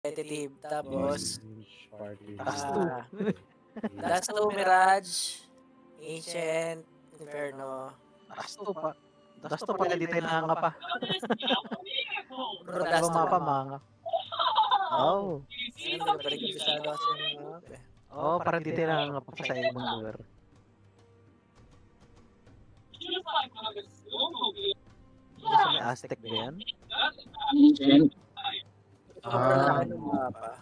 competitive. Tapos, Party. Dust 2, Mirage, Ancient, Inferno. Dust 2 pa. Dust 2 pala, di tayo nanganga pa. Puro Dust Dust 2 mapa, lang. manga. Oh. Ayun, nagbalik ko sa mga map eh. Oh, parang di tayo nanganga pa sa ibang lugar. Sa may Aztec ba yan? Sobrang mapa.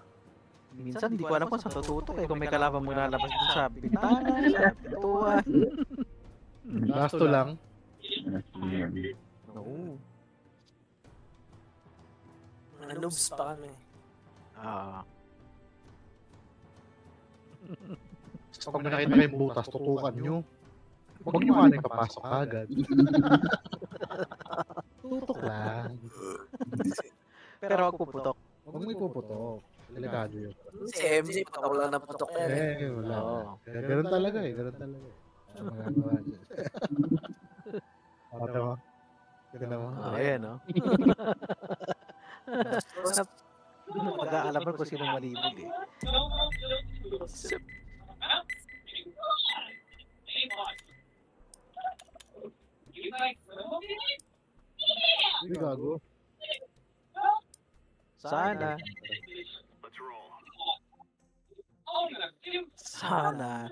Minsan, hindi ko alam kung saan tututok eh. Kung may kalaban mo lalabas dun sa bintana, sa pintuan. Gasto lang. Oo. Mga noobs pa kami. So, pag nakita kayong butas, tutukan nyo. Huwag nyo kanang papasok agad. Tutok lang. Pero wag puputok. Huwag mo ipuputok. Delikado yun. Si MJ, patok lang na patok yan eh. Wala. Oo. Ganun talaga eh. Ganun talaga eh. Magagawa dyan. Pata mo? Ganda mo? Ayan, no? Pag-aalaman ko sinong malibog eh. Hindi gago. Sana. Sana.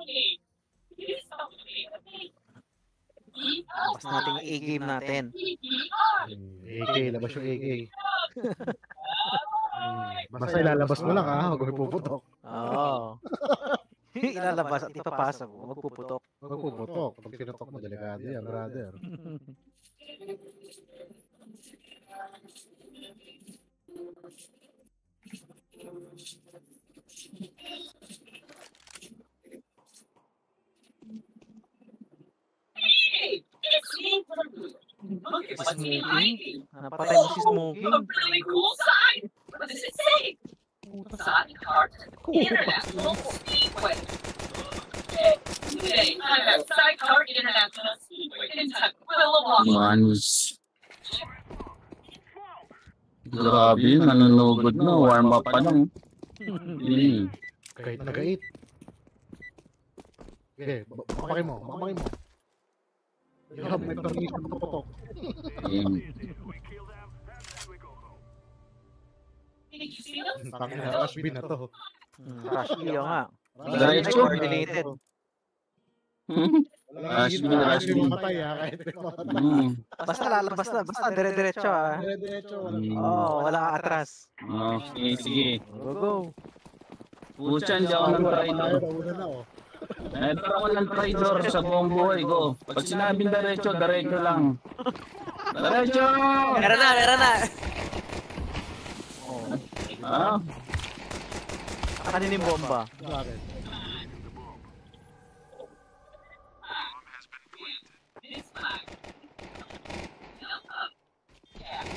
Labas natin yung A-game natin. AK, labas yung AK. Basta ilalabas mo lang ha, huwag mo ipuputok. Oo. Ilalabas at ipapasa mo, wag puputok. Huwag puputok. Pag pinutok mo, delikado yan, brother. Smoking? Napatay mo si smoking? Really cool sign. What does it say? Sonic card. Internet Local Speedway. Today, I'm at Sidecar International Speedway in Tukwila, Washington. Manis. Grabe yun, nanunugod na. Warm up pa lang. Kahit nag-8. Okay, makapakin mo, makapakin mo. You have my permission to putok. Tangin na, Rush B na to. Rush B nga. Diretso. Coordinated. Rush B, Rush B mamatay ha, kahit mamatay. Basta lalabas na, basta dire-diretso ah. Dire-diretso, Oo, wala ka atras. Okay, sige. Go, go. Pucha, hindi ako ng traitor. Una na oh. Never ako ng traitor sa buong buhay ko. Pag sinabing diretso, diretso lang. Diretso! Meron na! Ah? Kanina yung bomba. Bakit?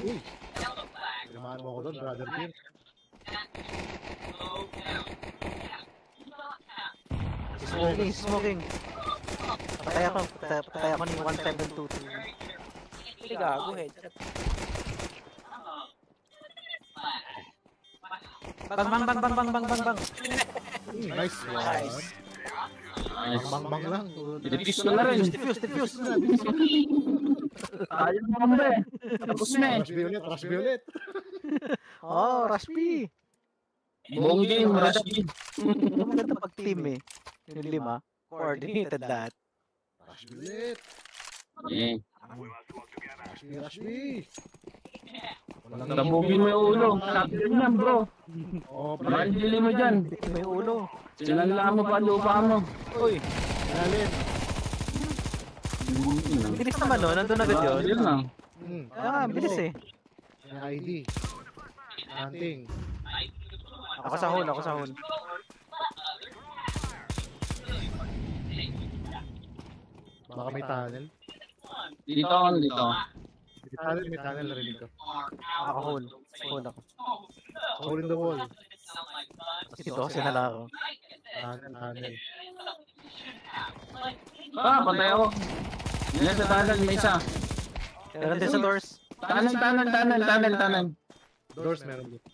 Uy! Tinamaan mo ako doon, brother Kim. Smoking. Patay ako ni 1722. Hindi gago, headshot. Bang. Nice one. Bang lang. Defuse ko na rin. Defuse. Ayaw mo ba eh. Tapos na eh. Rush B ulit. Oh, Rush B. Buong game, Rush B. Maganda pag-team eh. Yung 5, coordinated lahat. Rush B ulit. Eh. Rush B. Tabugin mo yung ulo. Kapilin yan bro. Oh, Mahal dili mo dyan. May ulo. Sinala mo pa lupa mo. Uy, Lalim. bilis naman no, nandun agad yun. Yun lang. Bilis eh. May ID. Hunting. Ako sa hole. Baka may tunnel. Dito. May tunnel na rinig ko. Ako hole ako. Hole in the wall. Ito, sinala ako. Tunnel. Patay ako. Yan sa tunnel, may isa. Meron din sa doors. Tunnel. Doors meron dito.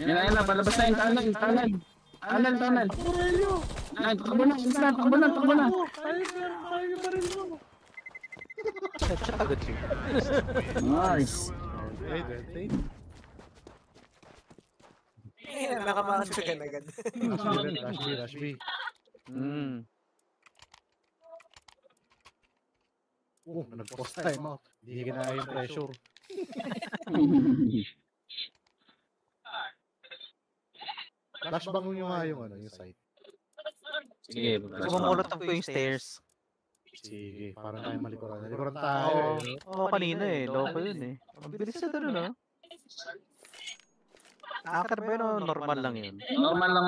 Yan na, palabas na yung tunnel. Tunnel. Ay, takbo na. Shot agad siya. Nice. Nakamasok ka na agad. Rush B. Nag-post time out. Hindi kinaya yung pressure. Flashbang nyo nga yung site. Sige, Sumamulotog ko yung stairs. Sige, parang tayo malikuran. Malikuran tayo. Oo, kanina eh. Loko yun eh. Ang bilis na doon, no? Hacker ba yun o normal lang yun? normal lang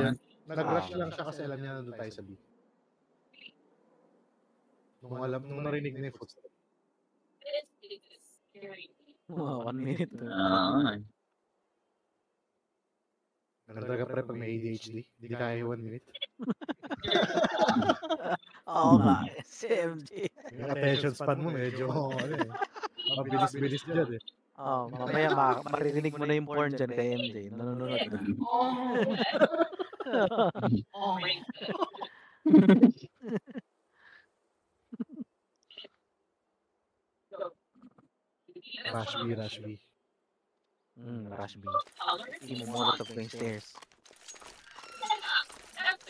yan. Nag-rush lang siya kasi alam niya nandun tayo sa B. Nung narinig na yung footsteps. Wow, 1 minute. Nagdaga pre pag may ADHD. Hindi kaya 1 minute. Oo nga, CMG. Yung attention span mo medyo mabilis-bilis dyan eh. Oo, mamaya maririnig mo na yung porn dyan kay MJ. Nanonood na. Oh my Rush B. Rush B. Hindi mo molotov ko yung stairs.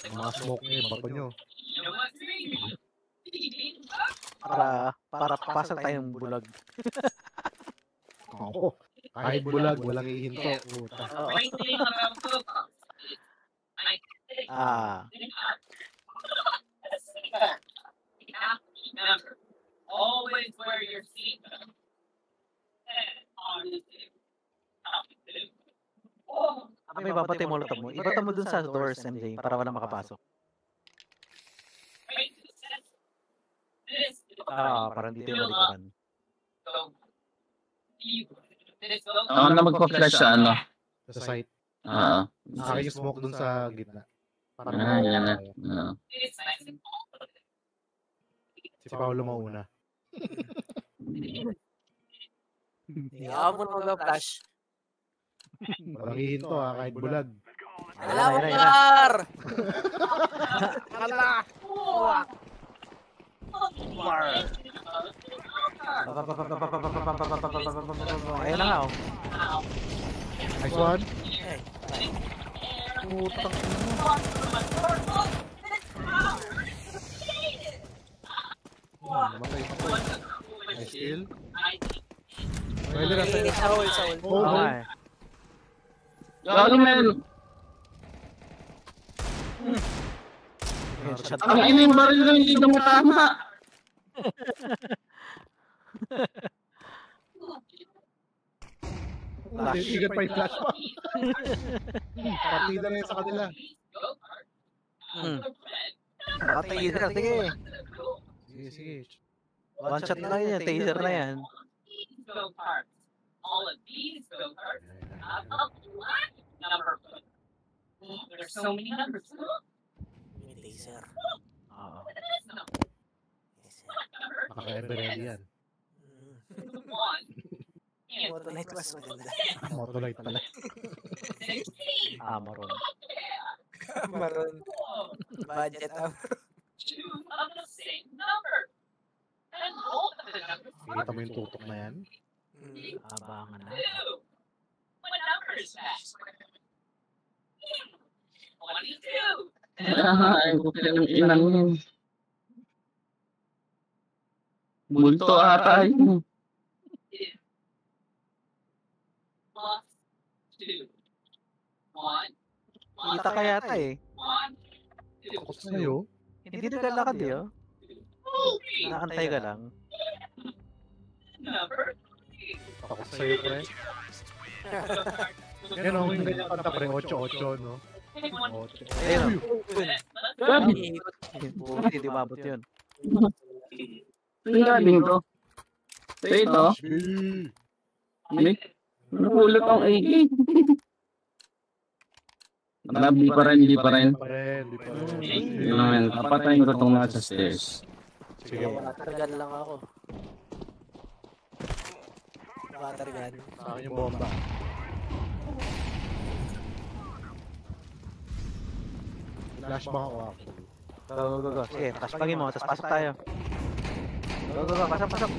Mga smoke niya, bato nyo. Para pasal tayong bulag. Oo. Kahit bulag, walang ihinto. Puta. Always wear your seatbelt. May papatay molotov mo. Ibata mo dun sa doors, MJ, para wala makapasok. Parang dito yung malikuran. Ako na magpa-flash sa ano. Sa site. Akin yung smoke dun sa gitna. Yan na. Si Paolo mauna. Ako mo na mag-flash. Walang ihinto kahit bulag. Alam mo, Mar! Ayun na nga, oh. Nice one. Putang Matay pa po. Nice kill. Pwede na sa'yo. Saul. Okay. Lalo men. Headshot. Ang ina yung baril na hindi na matama. Igan pa yung flash pa. Partida na yun sa kanila. Taser, sige. Sige. One shot na lang yan, taser na yan. All of these go-karts have a black number plate. There's so many numbers. May taser. Oo. Nakaka-emerald yan. One. Motolite mas maganda. Motolite pala. Maroon. Maroon. Budget up. Two of the same number. And both of the numbers Kita mo yung tutok na yan. Abangan na. two. What number is that? 22. Ay, buti ng inang yun. Multo ata yun. Plus 2. 1. Kita ka yata eh. 1. 2. Takot sa'yo. Hindi nagalakad eh, oh. Naantay ka lang. Number 3. Takot sa'yo, pre. Yan o, yung ganyan kanta, pre. 8-8, no? 8. Ayun, Gabi. buti, di mabot yun. Ang galing to. So ito, may napulot ang AK. Di pa rin. Yun naman, papatayin ko itong nasa stairs. Sige, Watergun lang ako. Watergun. sa akin yung bomba. Flashback ako actually. Go. Sige, flashbangin mo, tapos pasok tayo. Go, pasok.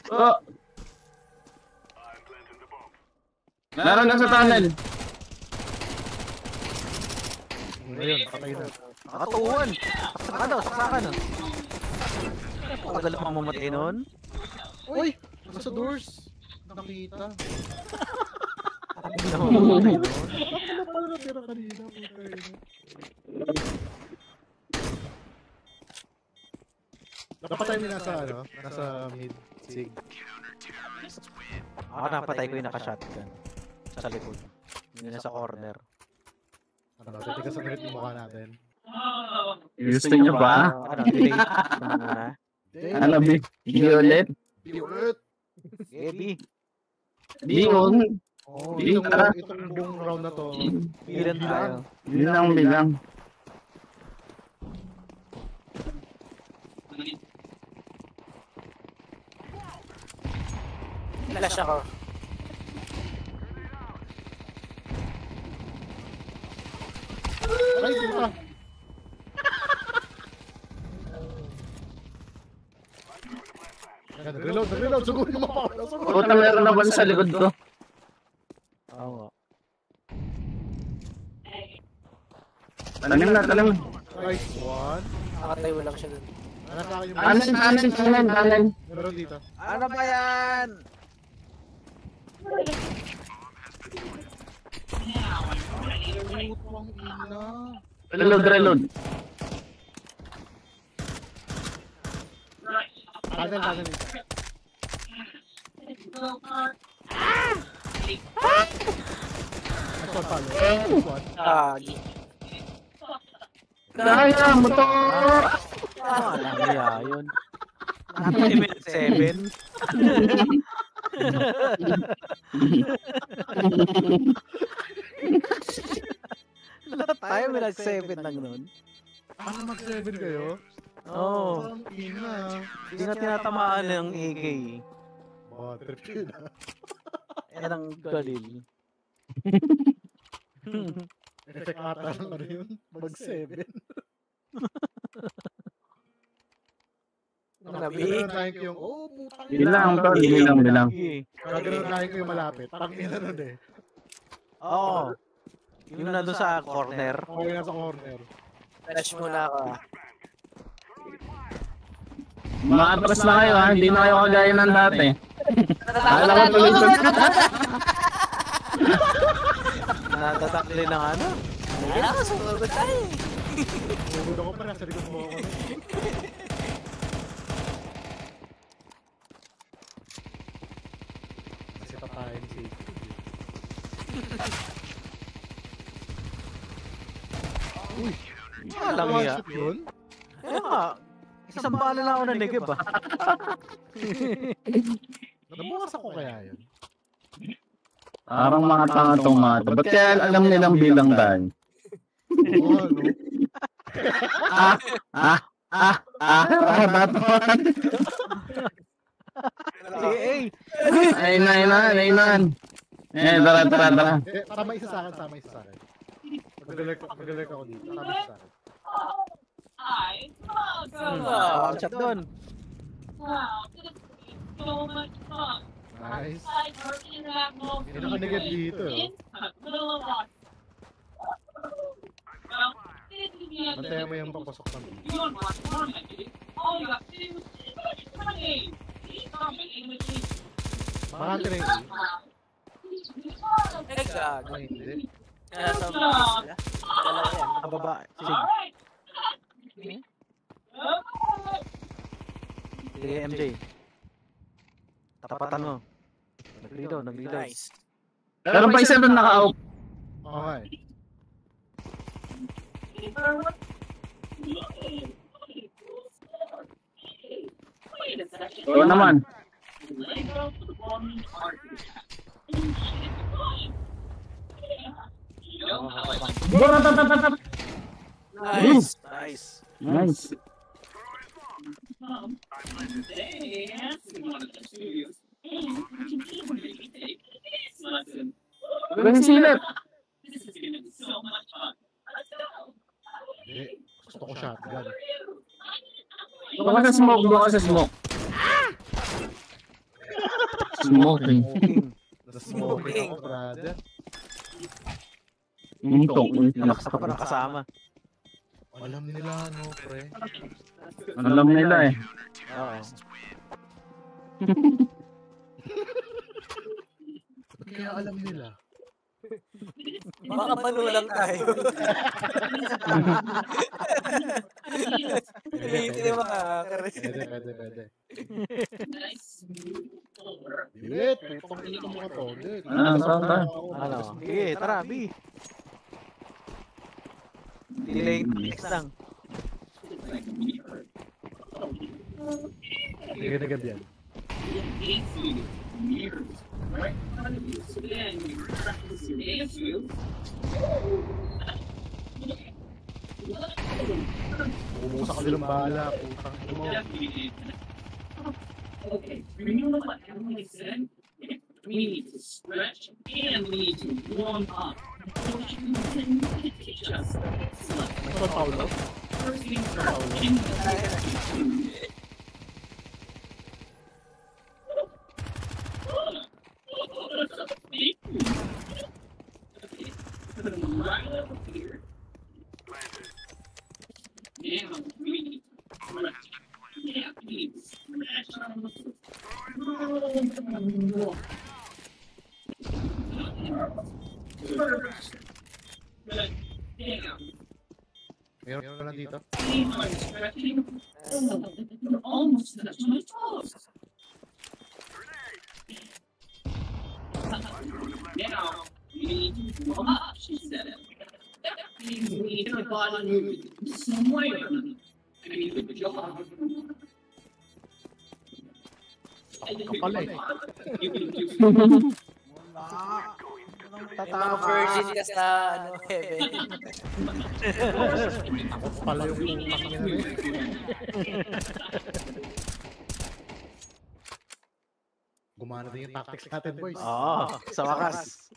Oh! Meron lang sa tunnel. Ayun, patay na. Nakatuon! Saksakan. Tagal mo mamatay nun. Uy! Nasa doors! Nakita. Hindi na mamamatay nun. Ano pala natira kanina? Putay na. Napatay mo nasa ano? Nasa mid. Sig. Ako napatay ko yung naka-shotgun. Sa likod. Hindi na sa corner. Ano, titigas ang ulit yung mukha natin. Gusto niyo ba? Delay. Ano muna? Ano, Violet? Ulit! Ebi. Dion. Oh, Tara. itong buong round na to. Bilan tayo. Bilang. Flash ako. Ay, puta! Nag-reload! Sugurin mo pa ako! Puta, meron na ba sa likod ko? Oo. Tanim na. Nice one! Nakatayo lang siya dun. Anak sa akin yung Tanim. meron dito. Ano ba yan? Putang ina! Reload. Tagal dito. Next one, follow. Next one. Kaya, motor! Ano kaya yun? Minute 7. Lahat tayo minute 7 lang nun. Ano mag-7 kayo? Oo. Putang ina! Hindi nga tinatamaan ng AK. Baka trip yun ah. Yan ang galil. Effect ata ng ano yun? Mag-7. Gagano'n tayo ko yung, oh, putang ina. Bilang. Gagano'n tayo ko yung malapit. Tangina nun eh. Oo. Yung nandun sa corner. Okay, nasa corner. Flash muna ako. Makatras na kayo ha, hindi na kayo kagaya ng dati. Alam ko tuloy sa... Natatakli ng ano? Kailangan ka, sumugod tayo. Sumugod ako pa, nasa likod mo ako. Kasi tayo ni Safety. Uy! Alam niya. One-shot yun? Kaya nga. Isang bala lang ako nanigib ah. Nabukas ako kaya yun? Parang mga tanga tong mga to. Ba't kaya alam nilang bilang tayo? Oo, ano? Batuan. Sige, eh. Ayun. Tara. Tama isa sa akin. Magalag ako dito. Tama isa sa akin. One shot doon. Nice. May nakanagad dito. Bantayan mo yung papasok ng dito. Makante na yung E. Ay, gago. Ay, hindi. Nasa mga sila. Dalawa yan. Kababa. Sige. Sige, MJ. Tapatan mo. Nag-reload. Nice. Pero pa isa doon naka-out. Okay. Oo naman. Nice. Gawin silip. This is gonna be so much fun. Let's go. Hindi. Gusto ko shotgun. Doon ka sa smoke, doon ka sa smoke. Smoking. Smoking ako, brother. Untok. Lakas ka pa ng kasama. Alam nila, no, pre. Alam nila eh. Oo. Ba't kaya alam nila? Baka panulang tayo. Hindi na makakaris. Pwede. Nice move forward. Bilit, putong ito mga to. Ano? Sige, tara, B. Delay next lang. Hindi ka nagad yan. Right? Then you practice your dance move. Umusa ka nilang bala, putang ito mo. Okay, remember what Emily said? We need to stretch and we need to warm up. Teach us. Ito, Paulo. First things first. Right over here. Now we need to stretch. Yeah, we need to stretch. First. But down. Meron ka lang dito. Almost touched my toes. Now, we need to warm up, she said. That means we need our body moving somewhere. I mean, good job. Kapal eh. You can do May mga virgin ka sa heaven. Ako pala yung putang nila eh. Gumana din yung tactics natin, boys. Oo, sa wakas.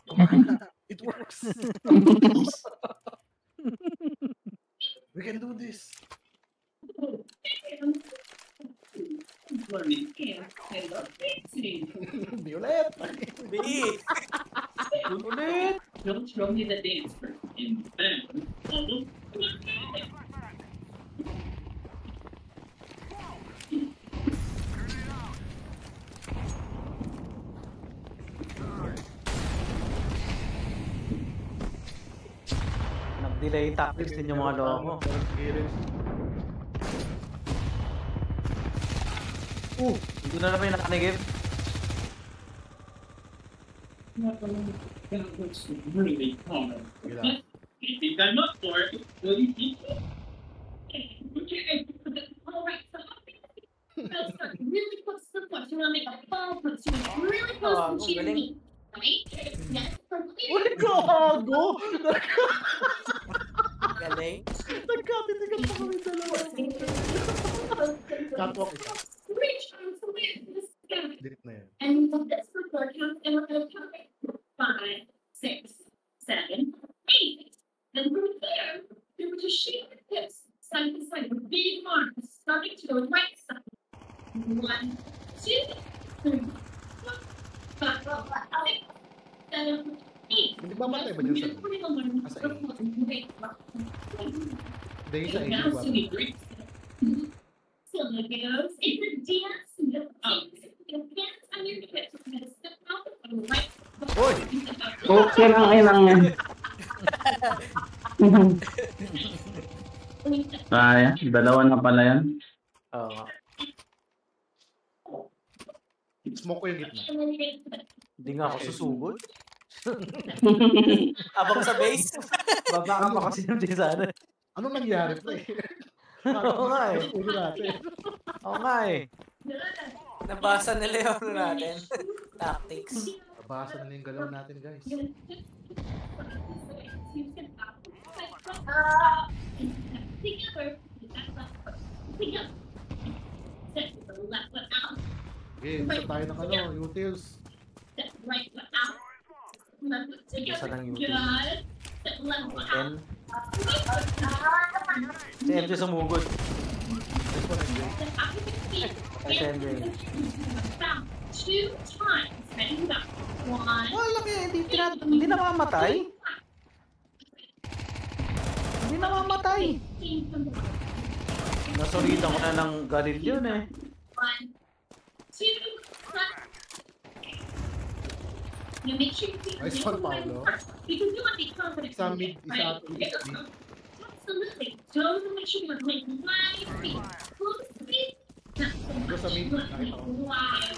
It works. We can do this. learning and fixing. Violet! B! Don't show me the dance first, and then Nag-delay tactics din yung mga loko. Dito na naman yung nakanigib. that looks really hard. Yeah. You think I'm up for it? Will you keep it? Okay. All right, so let's start really close to the point. You want to make a ball push. You want really close to cheat me, right? Yes, for clear. Gago! Galing. Nagkatitigan pa kami dalawa. Catwalk isa. Reach on to win this game. Delete na yan. And we got this for 4 counts, and we're going to count it. 5, 6, 7, 8. Then from there, we were to shake the hips side to side with big arms, starting to the right side. 1, 2, 3, 4, 5, 6, 7, 8. Hindi ba matay ba dyan sa... Asa A? Hindi, sa A. Now, Diba? Cindy breaks. So it goes in the dance, the dance on your hips. We're going to step out and right. Okay lang, ay lang yan. Kaya, dalawa na pala yan. Oo. Smoke ko yung gitna. Hindi nga ako susugod. Abang sa base. Baba ka pa kasi yung sana. Anong nangyari, pre? Oo nga eh. Ulo natin. Oo nga eh. Nabasa nila yung ano natin. Tactics. Nabasa na yung galaw natin, guys. Okay, isa tayo ng ano, utils. Right foot out. Basta ng YouTube. God. Ten. Si MJ sumugod. Ay, si MJ. Two times. Ready, go. One. Wala kaya, hindi namamatay. Hindi namamatay. Nasuritan ko na ng garil yun eh. One. Two. You make sure you keep Nice one, Paolo. because you want to be confident. Isa mid, isa Right. to mid. Absolutely. Don't make sure you have like wide feet. Full speed. Not so Go sa mid. much. Nakita ko. Wow.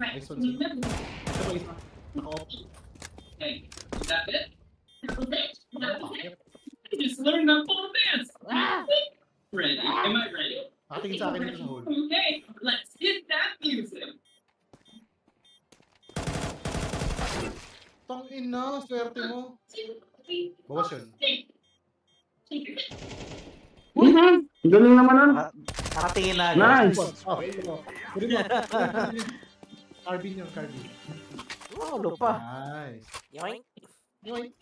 Nice one, sir. Ito ba isa? Naka-off. Hey, is that it? That was it. That was it. I just learned that full dance. Ready? Am I ready? Nakatingin sa akin dito sa hole. Okay, let's hit that music. Tang ina, swerte mo. Bawas yun. Galing naman nun. Nakatingin na agad. Nice. Okay, ito. Carbine yun, carbine. Paolo pa. Nice. Yoink. Yoink.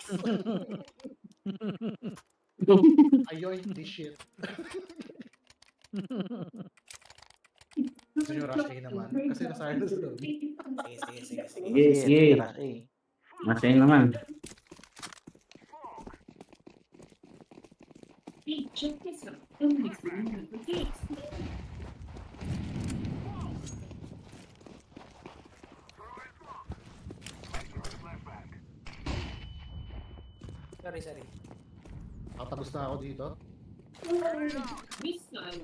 Ayoink this shit. Gusto nyo rush A naman? Kasi nasayang na sa lobby. Sige. Sige, sige. Masaya naman. Hey, check this out. Don't mix it in with the dates. Sorry. Nakatagos na ako dito. This side.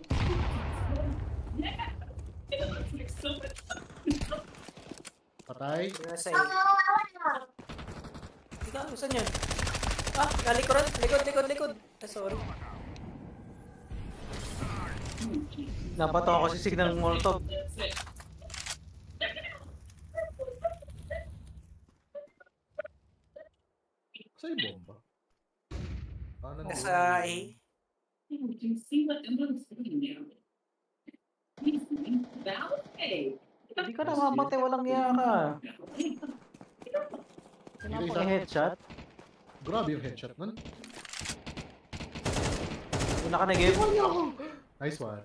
Yeah, it looks like so much fun. Patay. Nasa iyo. Ikaw, saan yun? Ah, nalikuran. Likod. Ah, sorry. Napato ako si signal ng Molotov. That's it. Saan yung bomba? Paano na? Nasa A. You can see what the moon's doing now. He's doing ballet. Hindi ka namamatay, walang iya ka. Kailangan ko headshot. Grabe yung headshot nun. Yung nakanagip. Nice one.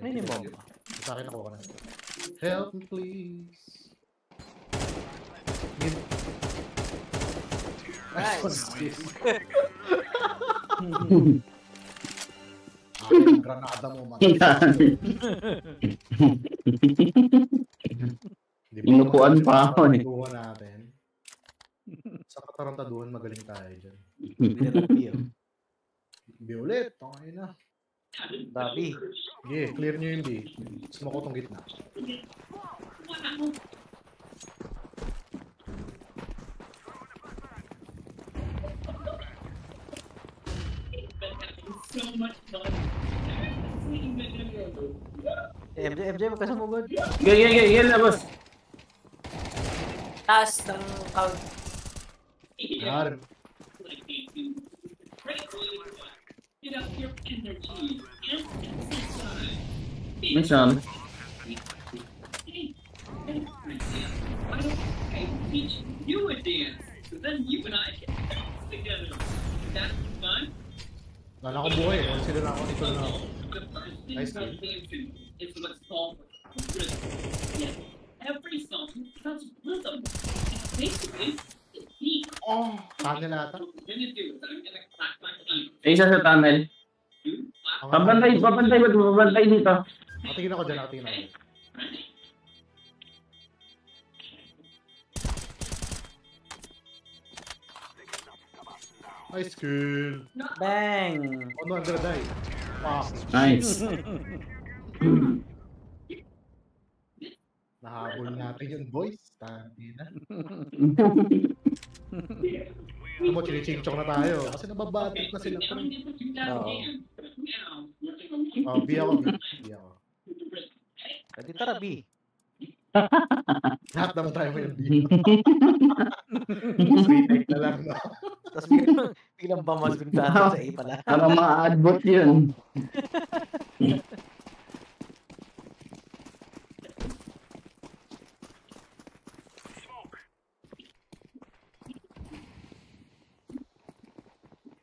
Ayun yung bomba. Sa akin ako ka na. Help me please. Mid. Nice. Aking granada mo man. Inupuan pa ako eh. Inupuan natin. Sa katarantaduhan magaling tayo dyan. B ulit. Tangay na. Dabi. Sige, clear nyo yung B. Smoke ko tong gitna. So much fun. MJ, magkasumugod. Sige, labas. Taas ng count. Yan. Get out your energy and exercise. Mission. I teach you a dance, so then you and I can dance together. That's fun. Wala akong buhay eh. Consider na ako dito na ako. The first thing Nice about dancing is what's called rhythm. Yes, every song has rhythm. Basically, it's beat. Oh! Tunnel ata. What we're gonna do is I'm gonna clap my hands. Isa sa tunnel. You clap. Babantay dito. Nakatingin ako dyan, nakatingin ako. High school. Bang! Oh no, I'm gonna die. Wow. Nice. Nahabol natin yun, boys. Tangina. Ano mo, chinichingchok na tayo. Kasi nababatik na sila. Now I'm gonna do that Oo. again. But now we're gonna Oh, B ako. B ako. Pwede tara, B. Lahat naman tayo may B. Straight egg na lang, no? Tapos Ilang ba magduntaan sa A pala? Parang mga adbot yun.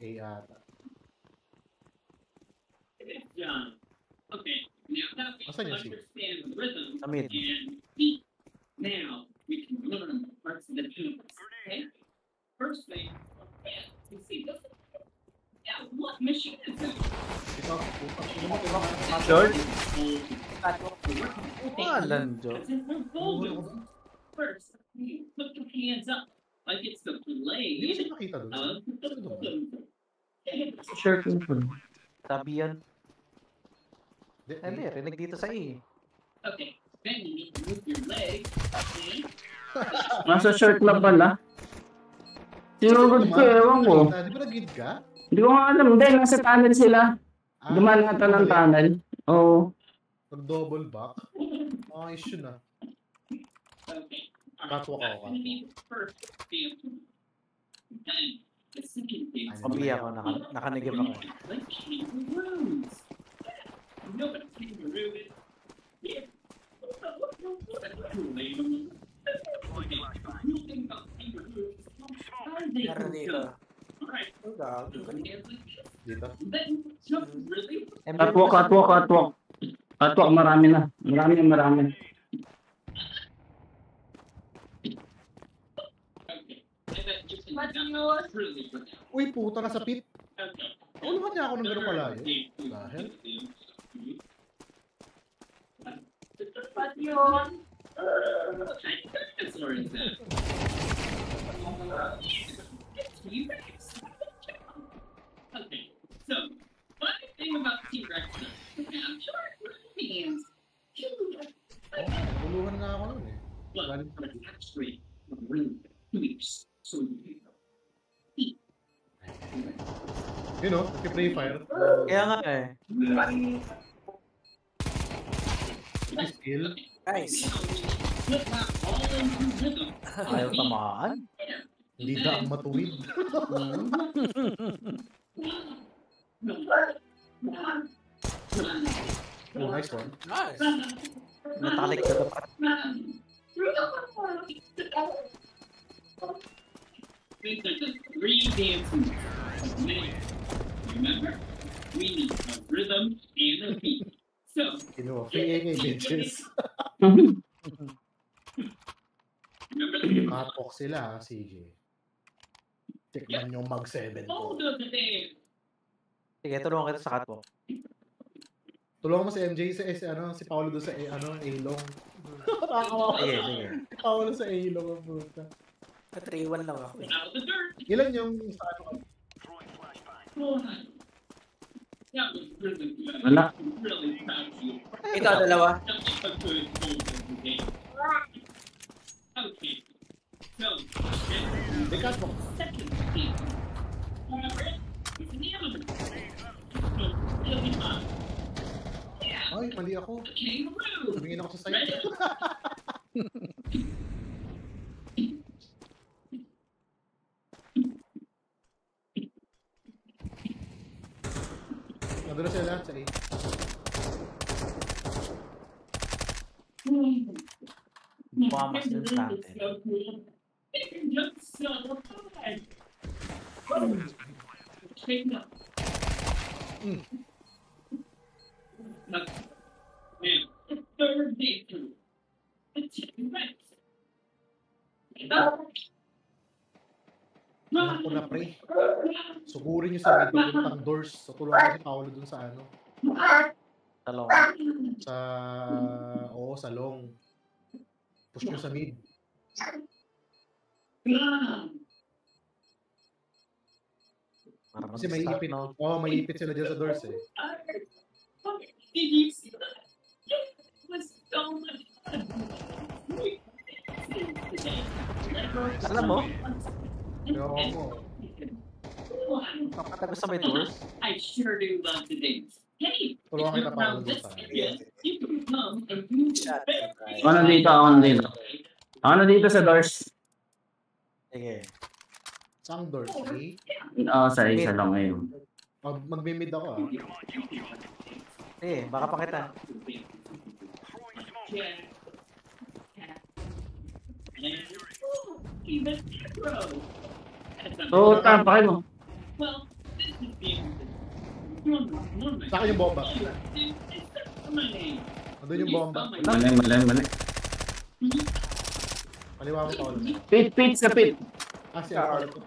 A ata. Okay, now that we Asan yung C? understand the rhythm Sa mid. and beat, now we can learn the parts of the beats. Okay? First thing, you see this? Yeah, what machine is that? Ito, putak. Ano mo kailangan? Short? Walan, Jo. It's in the folder. First, you put your hands up like it's the Hindi blade siya nakita doon. of the Saan doon? flute. Short yun po. Sabi yan. Di- Hindi, rinig dito sa A. Okay, then you need to move your leg and Nasa short lang pala. Sinugod ko, ewan ko. Di ba nag-gid ka? Hindi ko nga alam. Hindi, nasa tunnel sila. Ah, Dumaan ata ng tunnel. Oo. Nag-double back. Ayos yun ah. okay. Catwalk That's ako, gonna be the first dance. Then the second dance. Pabi ako, nakanigib ako. Like kangaroos. You know what a kangaroo is? Yeah. Meron dito. Alright. Dito. Then jump really. Catwalk. Catwalk, marami na. Marami. Okay. And then you can jump really good. Uy, puta, nasa pit. Okay. Ano ba niya ako ng gano'n palayo? Dahil? What yun? Dinosaur is that? T-Rex. Okay, so funny thing about T-Rex is they have short hands. Guluhan nga ako nun eh. But actually really tweaks. So you know. You know, nag-play fire. Kaya nga eh. Skill. Nice. Put that all into rhythm. Ayaw tamaan. Hindi na ang matuwid. Oh, nice one. Nice. Natalik sa dapat. There's just 3 dances. Remember, we need a rhythm and a beat. So, Kinuha. Free AK bitches. remember the Catwalk sila, CJ. Tikman yung mag 7 hold ko. of the dance. Sige, tulungan kita sa catwalk. Tulungan mo si MJ, si Paolo doon sa A-long. Sige. Si Paolo sa A-long ang puta. Na 3-1 lang ako. Out of the dirt. Ilan yung sa ano? That was really good. Wala. I'm really proud of you. Ito, dalawa. Such a good hold of the dance. Okay. So, May catwalk. second beat. Remember it? It's an element. So, really fun. Yeah. Ay, mali ako. Kangaroo. Tumingin ako sa site. Nandun na sila sa A. Pumamas din sa atin. Third victory. The T-Rex. Anak ko na pre. Sugurin nyo sa mid papuntang doors. So tulungan ko si Paolo dun sa ano. Talong. Sa long. Push nyo sa mid. Para Kasi may ipit. May ipit sila dyan sa doors eh. Did you see that? It was so much fun. Alam mo, Pero ako, kapatagos sa may doors, I sure do love the dance. Hey, if tulungan kita you're Paolo around dun this sa area, you can come and do Shot. Ako na dito. Ako na dito sa doors. sige. Saan doors? A? Oo, sa isa lang ngayon. Magmimid ako ah. Eh, baka pa kita. Even pro. Oo, tampakay mo. Well, this is being Saka yung bomba. Money. Nandun yung bomba. Mali. Kaliwa mo Paolo. Pit sa pit. Ah, si Paolo to.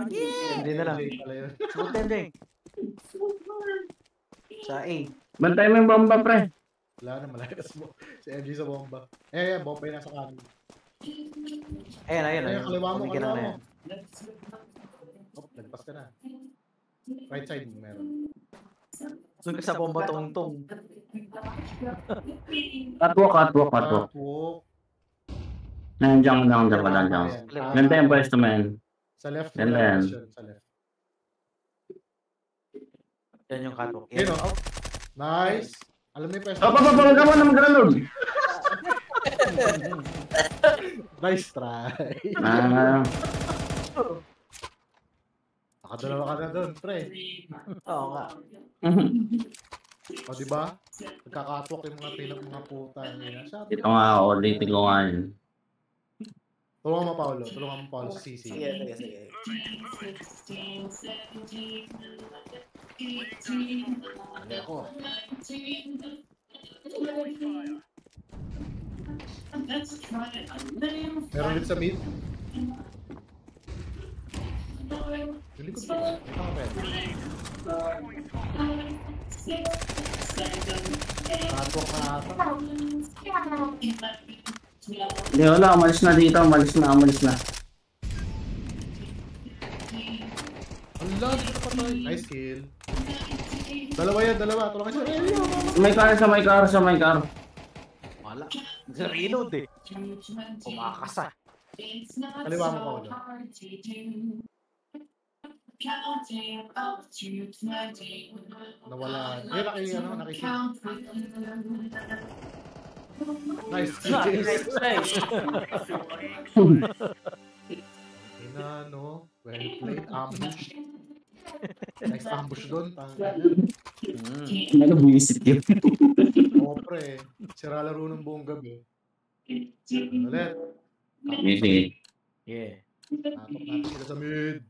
Hindi na lang. Jay pala yun. Subutin, Jay. Sa A. Bantay mo yung bomba, pre. Wala na, malakas mo. Si MG sa bomba. Bomba yung nasa kanin. Ayun. Ayun, kaliwa mo, Bumigyan kaliwa na mo. yan. Lagpas ka na. Right side mo meron. Doon ka sa bomba tong-tong. Catwalk. Walk. Nandiyan pala. Ganda yung pwesto mo yan. Sa left. Ganda yan. Sa left. Yan yung catwalk. Yun o. Nice. Alam mo yung pwesto. Huwag ka mo naman ganun. Nice try. Nakadalawa ka na doon, pre. Oo nga. O, diba? Nagkakatwalk yung mga puta nila. Dito nga ako, ulitin ko nga yun. Tulungan mo, Paolo. Sa CC. Sige. Hindi ako. Meron ulit sa mid. Yung likod ko. Ito ka pwede. Catwalk na ata. Hindi, wala. Umalis na dito. Umalis na. Allah, dito pa tayo. Nice kill. Dalawa. Tulungan siya. Sa may car. Wala. Reload eh. Kumakasa. Kaliwa mo, Paolo. Nawala. Nakikita. Nice kill. Nice. No? Well played. Ambush. Nice ambush doon. Ano buwisit yun? Oo, pre. Sira laro ng buong gabi. Ulit. Sige. Yeah. Natok natin sila sa mid.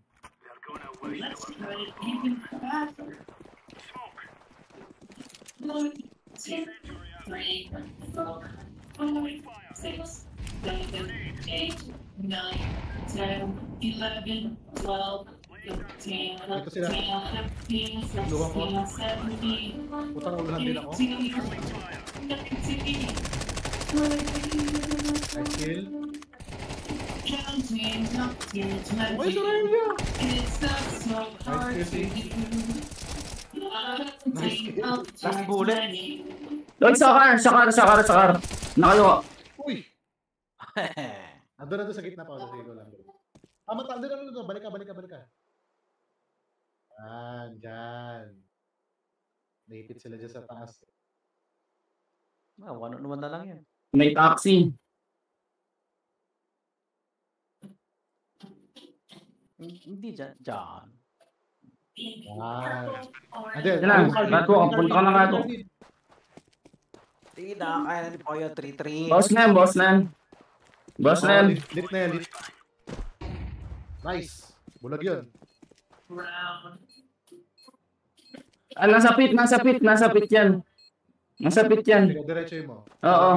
Ito sila. Luwang ko. Puta na ulahan din ako. Nice kill. Uy, Soraya! Nice kill, Nice kill. Last bullet. Doon sa car. Nakayo. Uy! Ando na doon sa gitna pa. Sige ko lang. Mata, ando na doon. Balik ka. Dyan. Naipit sila dyan sa taas. Wano naman na lang yan. May taxi. Hindi dyan. Ande, Yan lang. Catwalk. Punta ka na catwalk. Hindi na. Kaya na ni Poyo 3-3. Boss na yan. Lit na yan, lit. Nice. Bulag yun. Nasa pit yan. Diretso mo. Oo.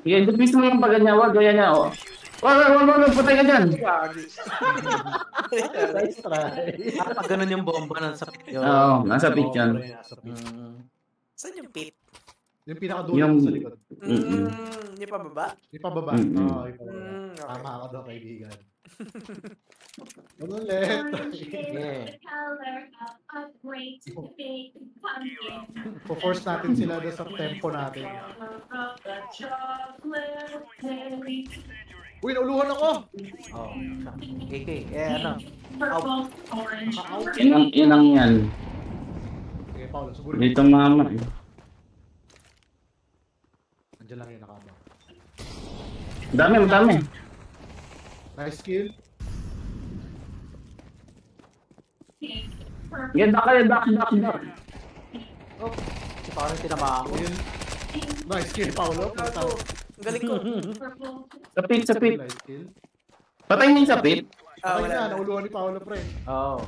Sige, dupis mo yung paganya. Wag, gaya niya. Wag, patay ka dyan. Nice try. Pag ganun yung bomba nasa pit yun. Oo, nasa pit yan. Saan yung pit? Yung pinakadulo sa likod. Yung pababa? Yung pababa. Oo, yung pababa. Tama ako doon, kaibigan. Ano ulit? Yeah. Po-force natin sila doon sa tempo natin. Uy, nauluhan ako! Oh. KK. Ano? Inang yan. Sige, Paolo, siguro. Dito mama. Andiyan lang yun, nakabang. Madami. Nice kill. Yan, dak. Parang tinamaan ko. Kill. Nice kill, Paolo. Gago. Ang galing ko. Sa pit. Nice kill. Patay niyo sa pit. Ah, Patay na, wala. nauluan ni Paolo, pre. Oo.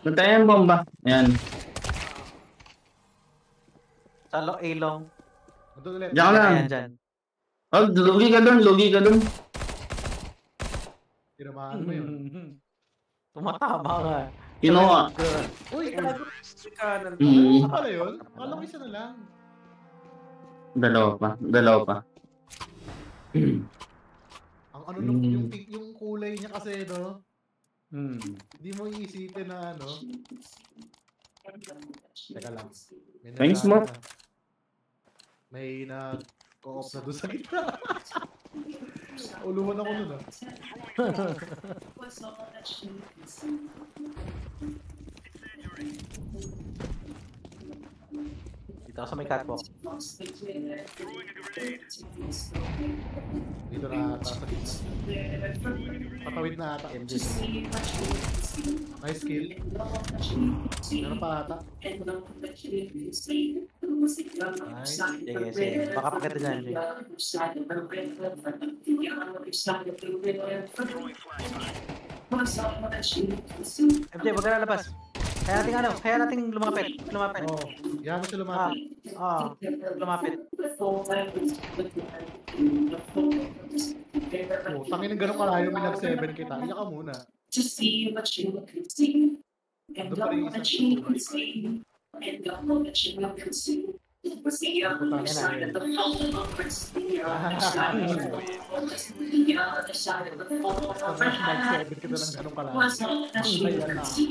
Patay yung bomba. Yan. Sa A-long. Andun ulit. Diyan ka lang. Ayan dyan. Oh, lugi ka dun. Tinamaan mo yun. Tumatama ka. Kinuha. Uy, Gago. Kanan to. Mm. isa pala yun? Akala ko isa na lang. Dalawa pa. Ang ano nung yung kulay niya kasi, no? Hindi mo iisipin na ano. Teka lang. May Thanks, nag- Mark. May nag-co-op na doon sa gitna. Uluhan ako nun, ah. Dito ako sa may catwalk. Dito na ata sa gitna. Patawid na ata. MJ. Nice kill. Meron pa ata. Nice. Sige. Baka pakita dyan, Jay. MJ, wag ka lalabas. Kaya nating lumapit. Oo. Yan mo siya lumapit. Lumapit. Oh, tangin ng gano'ng kalayo, minag 7 kita. Iyak ka muna. To see what you can see, and Doon pa rin all that isa. you can see, and all that you can see. Was the other side of the forest, the other side of the forest, the other side of the Minag 7 forest. kita ng gano'ng kalayo. Was all that you Ayan can na. see.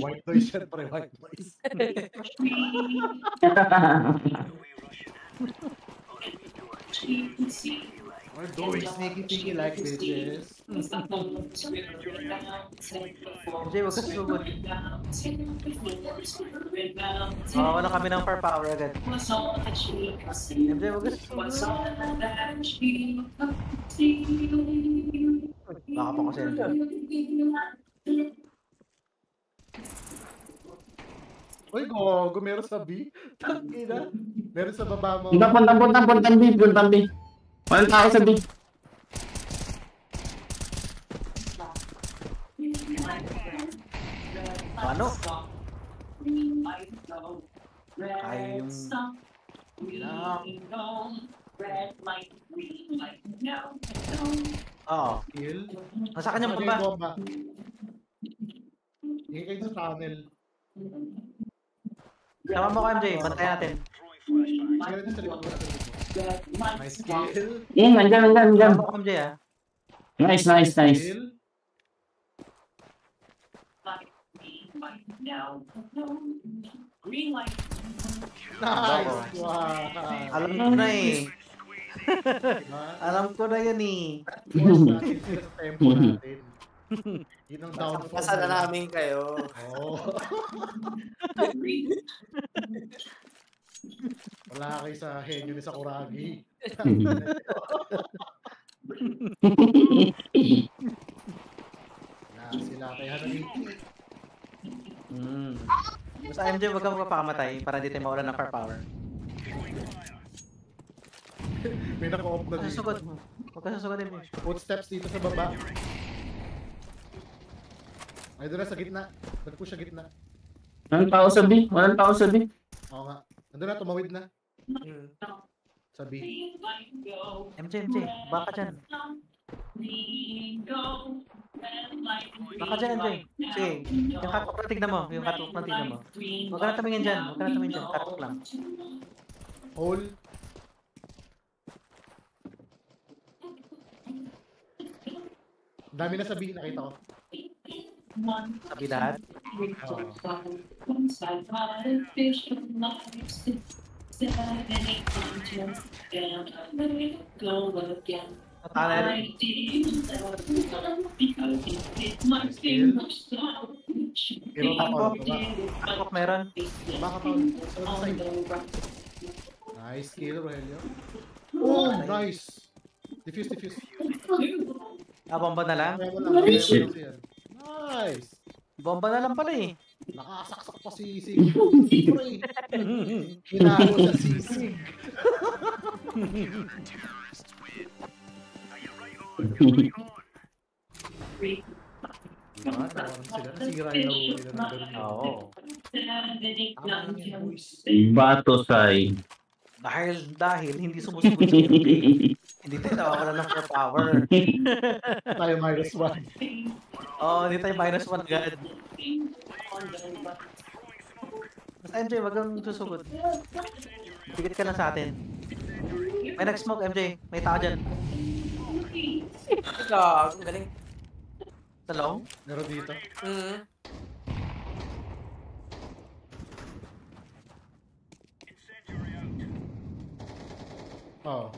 White noise yan, pre. White noise. We're doing sneaky peeky like bitches. MJ, wag ka susugod. Wala kami ng firepower agad. MJ, wag ka susugod. Baka pa kasi MJ. Uy, gogo, meron sa B. Tangina. Meron sa baba mo. Puntang B. Walang tao sa B. Ano? Kaya yung... Oo. Kill. Nasa kanya Ano bomba. yung bomba? Hindi kayo sa tunnel. Sama mo ko MJ, bantay natin. Sige rin sa likod mo. Nice kill. Nandyan. Sama mo ko MJ ah. Nice. Kill. Nice. Wow. Alam ko na eh. Diba? Alam ko na yun eh. Force natin sila sa tempo natin. Yun ang downfall. Nasa na namin kayo. Oo. Wala kayo sa henyo ni Sakuragi. Na sila kay Hananiki. Basta MJ, wag kang magpapakamatay para hindi tayo mawalan ng firepower. May naka-off na Huwag ka dito. susugod. Huwag ka susugod MJ. Footsteps dito sa baba. Ay, doon na sa gitna. Nag-push sa gitna. Walang tao sa B. Oo nga. Nandun na, tumawid na. Sa B. MJ, baka dyan. Baka dyan MJ. Sige, yung katok na tignan mo. Yung katok na tignan mo. Huwag ka na tumingin dyan. Katok lang. Hole. Ang dami na sa B, nakita ko. Sabi lahat. Kill. Hero ako. Takok meron. Baka tol. Nice kill, Rogelio. Oh, nice. Diffuse. Bomba na lang. Nice. Bomba na lang pala eh. Nakasaksak pa si Sig. Pre. Kinago sa sisig. Diba? Tawaran sila. Nasira yung laro nila. Oo. Batos ay. Dahil hindi sumusunod sa MP. Hindi tayo nawawala ng power. Tayo -1. Oo, hindi tayo -1 agad. Basta MJ, wag kang susugod. Bigit ka na sa atin. May nag-smoke, MJ. May tao dyan. Ikaw, ang galing. Talong? Meron dito. Oh.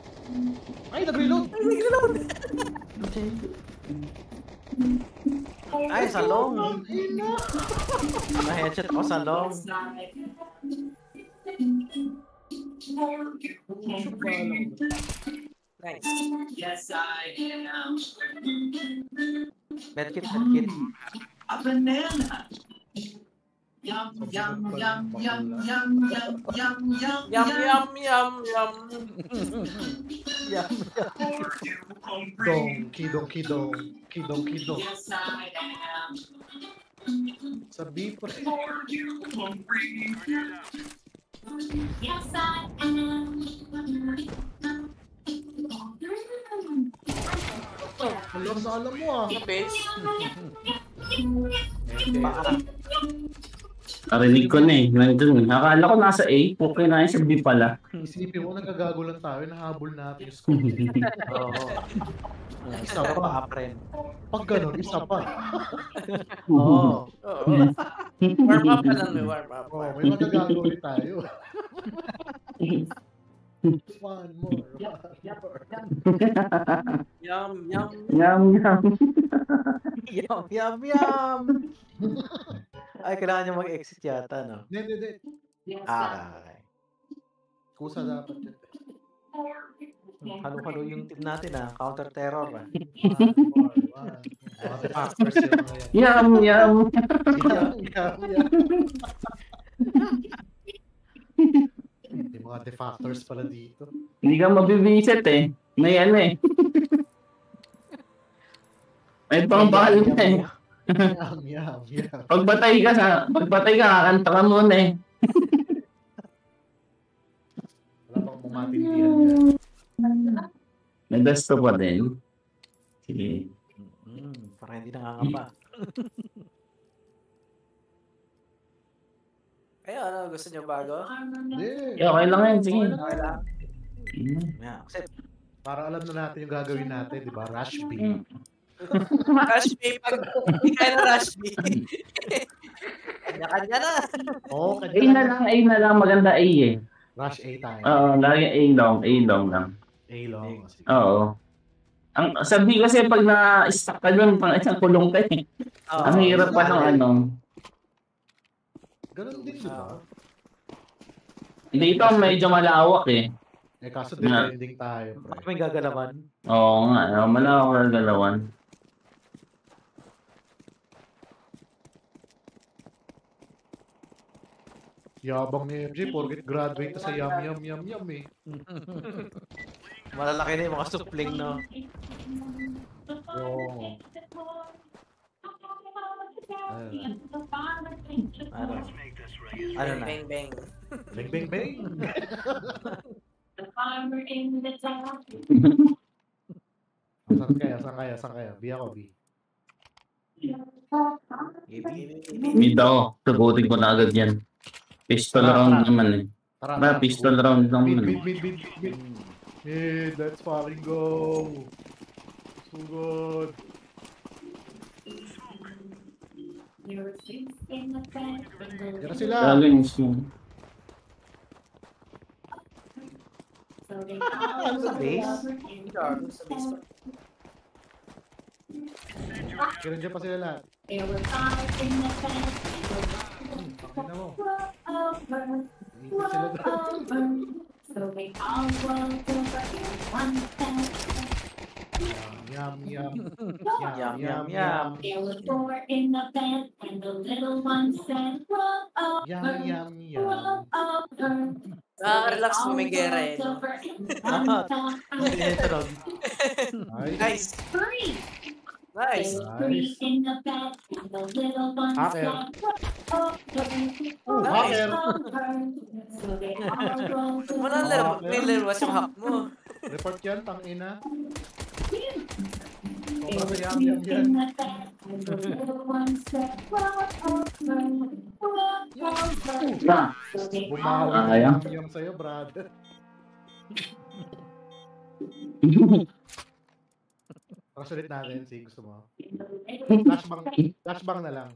Ay, nag-reload! Ay, salong! Na-headshot ako salong. Nice. Yes, I am. Medkit. A banana. Yum, yum, yum, yum, yum, yum, yum, yum, Yum. Donkey. Yes, I am. Sabi pa rin. Yes, I am. Alam mo ah. Sa base. Narinig ko na eh. Nandun. Akala ko nasa A. Okay na yun sa B pala. Isipin mo, nagagago lang tayo, nahabol natin yung score. Oo. Isa Pero pa. pa-apren. Pag ganun, isa pa. Oo. Oo. Warm up pa lang, may warm up. Oh, may magagago rin tayo. One more. Yum. Yum. Ay, kailangan niya mag-exit yata, no? Hindi. Okay. Kusa dapat yun. Halo-halo yung team natin, counter-terror. Mga factors yun mga yan. Yum. Yung mga defactors pala dito. Hindi ka mabibisit eh. May ano eh. May pangbahal na eh. Yum. Pagbatay ka, kakanta ka muna eh. Wala pang bumatindihan dyan. May gusto pa din. Sige. Para hindi nakakapa. Kayo, ano? Gusto nyo bago? Hindi. Okay lang yan, sige. Okay lang. Yeah, accept. Para alam na natin yung gagawin natin, di ba? Rush B. Rush B. Pag hindi kaya na Rush B. Kanya-kanya na. Oo, A na lang. Maganda A eh. Rush A tayo. Oo, lagi A long lang. A long. Oo. Ang sabi kasi pag na-stuck ka doon, pang isang kulong ka eh. Ang hirap pa ng ano. Ganun din, di ba? Dito medyo malawak eh. Eh, kaso defending tayo, Bakit pre. may gagalawan? Oo nga, malawak ang galawan. Yabang ni MJ, porket graduate na sa yum eh. Malalaki na yung mga supling, no? Oo. Ano na? Bang, bang. Bang. The farmer in the town. Saan kaya? B ako, B. Mid ako, sagutin ko na agad yan. Pistol round naman eh. Tara. Pistol round naman eh. Mid, let's fucking go. So good. Your face in the bed. Yan na sila. Gagawin mo. So they Ano sa base? Ikaw, sa base pa. Kaya nandiyan pa sila lahat. There were five in the bed. Pakina mo. Over, Iikot sila doon. over. So they all rolled over in one bed. Yum, yum. Yum, yum, yum. There were four in the bed, and the little one said, roll over, Yum, yum, roll yum. over. Nakaka-relax mo may gera eh. No? Over in one Hindi bed. niya tunog. Nice. Nice. Three. Nice. There were three in the bed, and the little one Hacker. said, roll over, Hacker. over. So they all rolled over. Walang laro. May laruas yung hack mo. Report yan, tangina. There Sobrang were yum, three yum, in yan. the bed, and the little one said, roll over, roll over. Ah, So they all Bumawi Ah, na ayan. yum, yum sa'yo, brother. Tapos ulit natin, si gusto mo. Flashbang na lang.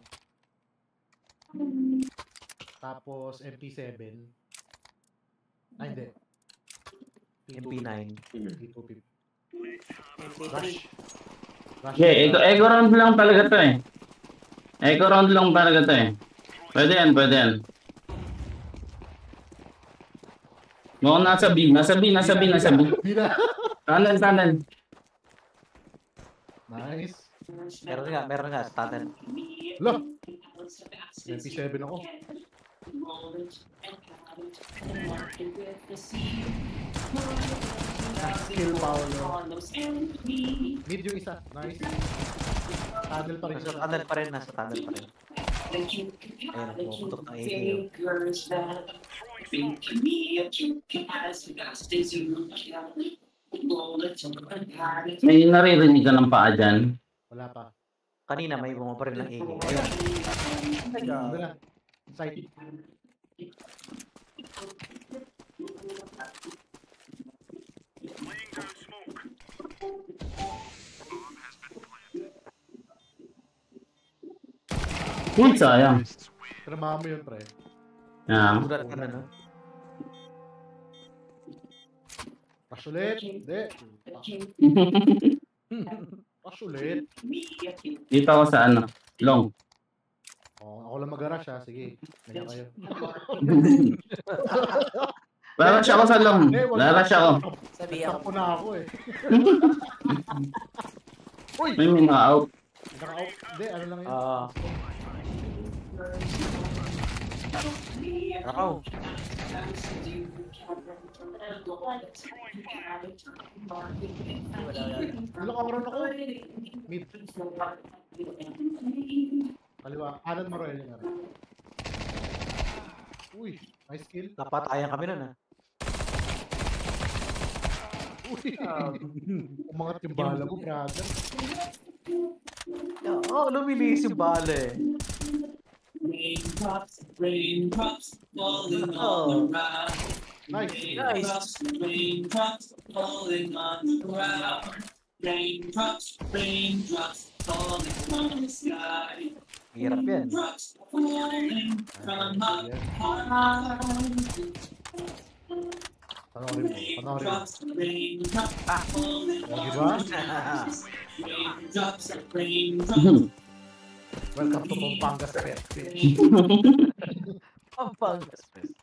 Tapos MP7. Ah, hindi. MP9. P250. MP3. Rush. Okay, eco round lang talaga to eh. Eco round lang talaga to eh. Pwede yan, pwede yan. Mukhang nasa B, nasa B, nasa B, nasa B. Bina. Tunnel, tunnel. Nice. Meron nga, statin. Lo! MP7 ako. Skill, Paolo. Mid yung isa. Nice. Tunnel pa rin Nasa siya. tunnel pa rin, nasa tunnel pa rin. Ayun, pumuputok ng AK. May naririnig ka ng paa dyan. Wala pa. Kanina may bumaba rin ng AK. Ayun. Ano na? Side. Uy, sayang. Tramahan mo yun, pre. Yeah. Gulat ka na, no? Rush ulit. Hindi. Rush ulit. Dito ako sa ano, long. Oh, ako lang mag-rush ha. Sige. Ganyan kayo. Larash ako sa long. Larash ako. Sabi ako. Takpo na ako eh. Uy! May mga out. Naka-out. Hindi, ano lang yun. Nakaw. Wala ka ron ako. Mid. Kaliwa. Alan Maroel yung ano. Uy! Nice kill. Napatayan kami nun, ah. Uy! Umangat yung bala mo, brother. Oo, lumilis yung bala eh. Raindrops, raindrops falling Oh. on the ground. Nice. Raindrops, raindrops falling on the ground. Raindrops, raindrops falling from the sky. Hirap yan. Raindrops falling from up high. Panoorin mo. Panoorin mo. Raindrops, raindrops falling O, on diba? raindrops, raindrops. Welcome to Pampangas Fest. Pampangas Fest.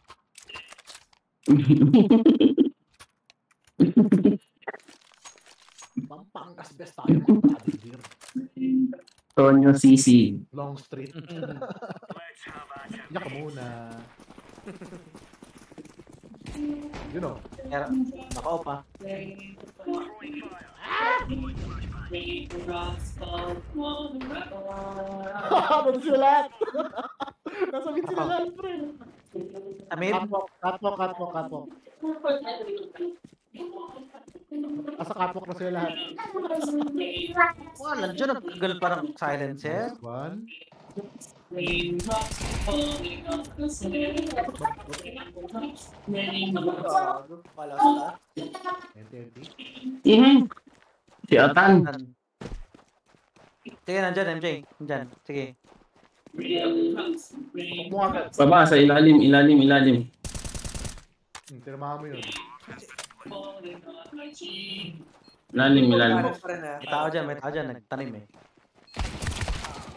Pampangas Fest tayo mga brother. Tonyo CC. Long Street. Yak ka muna. You know. Naka-off, ah. Raindrops fall on the ground. Nandun sila lahat. Nasa mid sila lahat, pre. Amid? Catwalk. Asa catwalk na sila lahat. Wala, dyan ang tagal parang silencer. One. Raindrops falling on the sky. Raindrops. Wala sa NTNT. Si Atan. Sige, nandyan, MJ. Nandyan. Sige. Raindrops. Kumuha ka. Baba, sa ilalim. Tinamahan mo yun. Falling on my cheek. Ilalim. Parang pa rin ah. May tao dyan, nagtanim eh.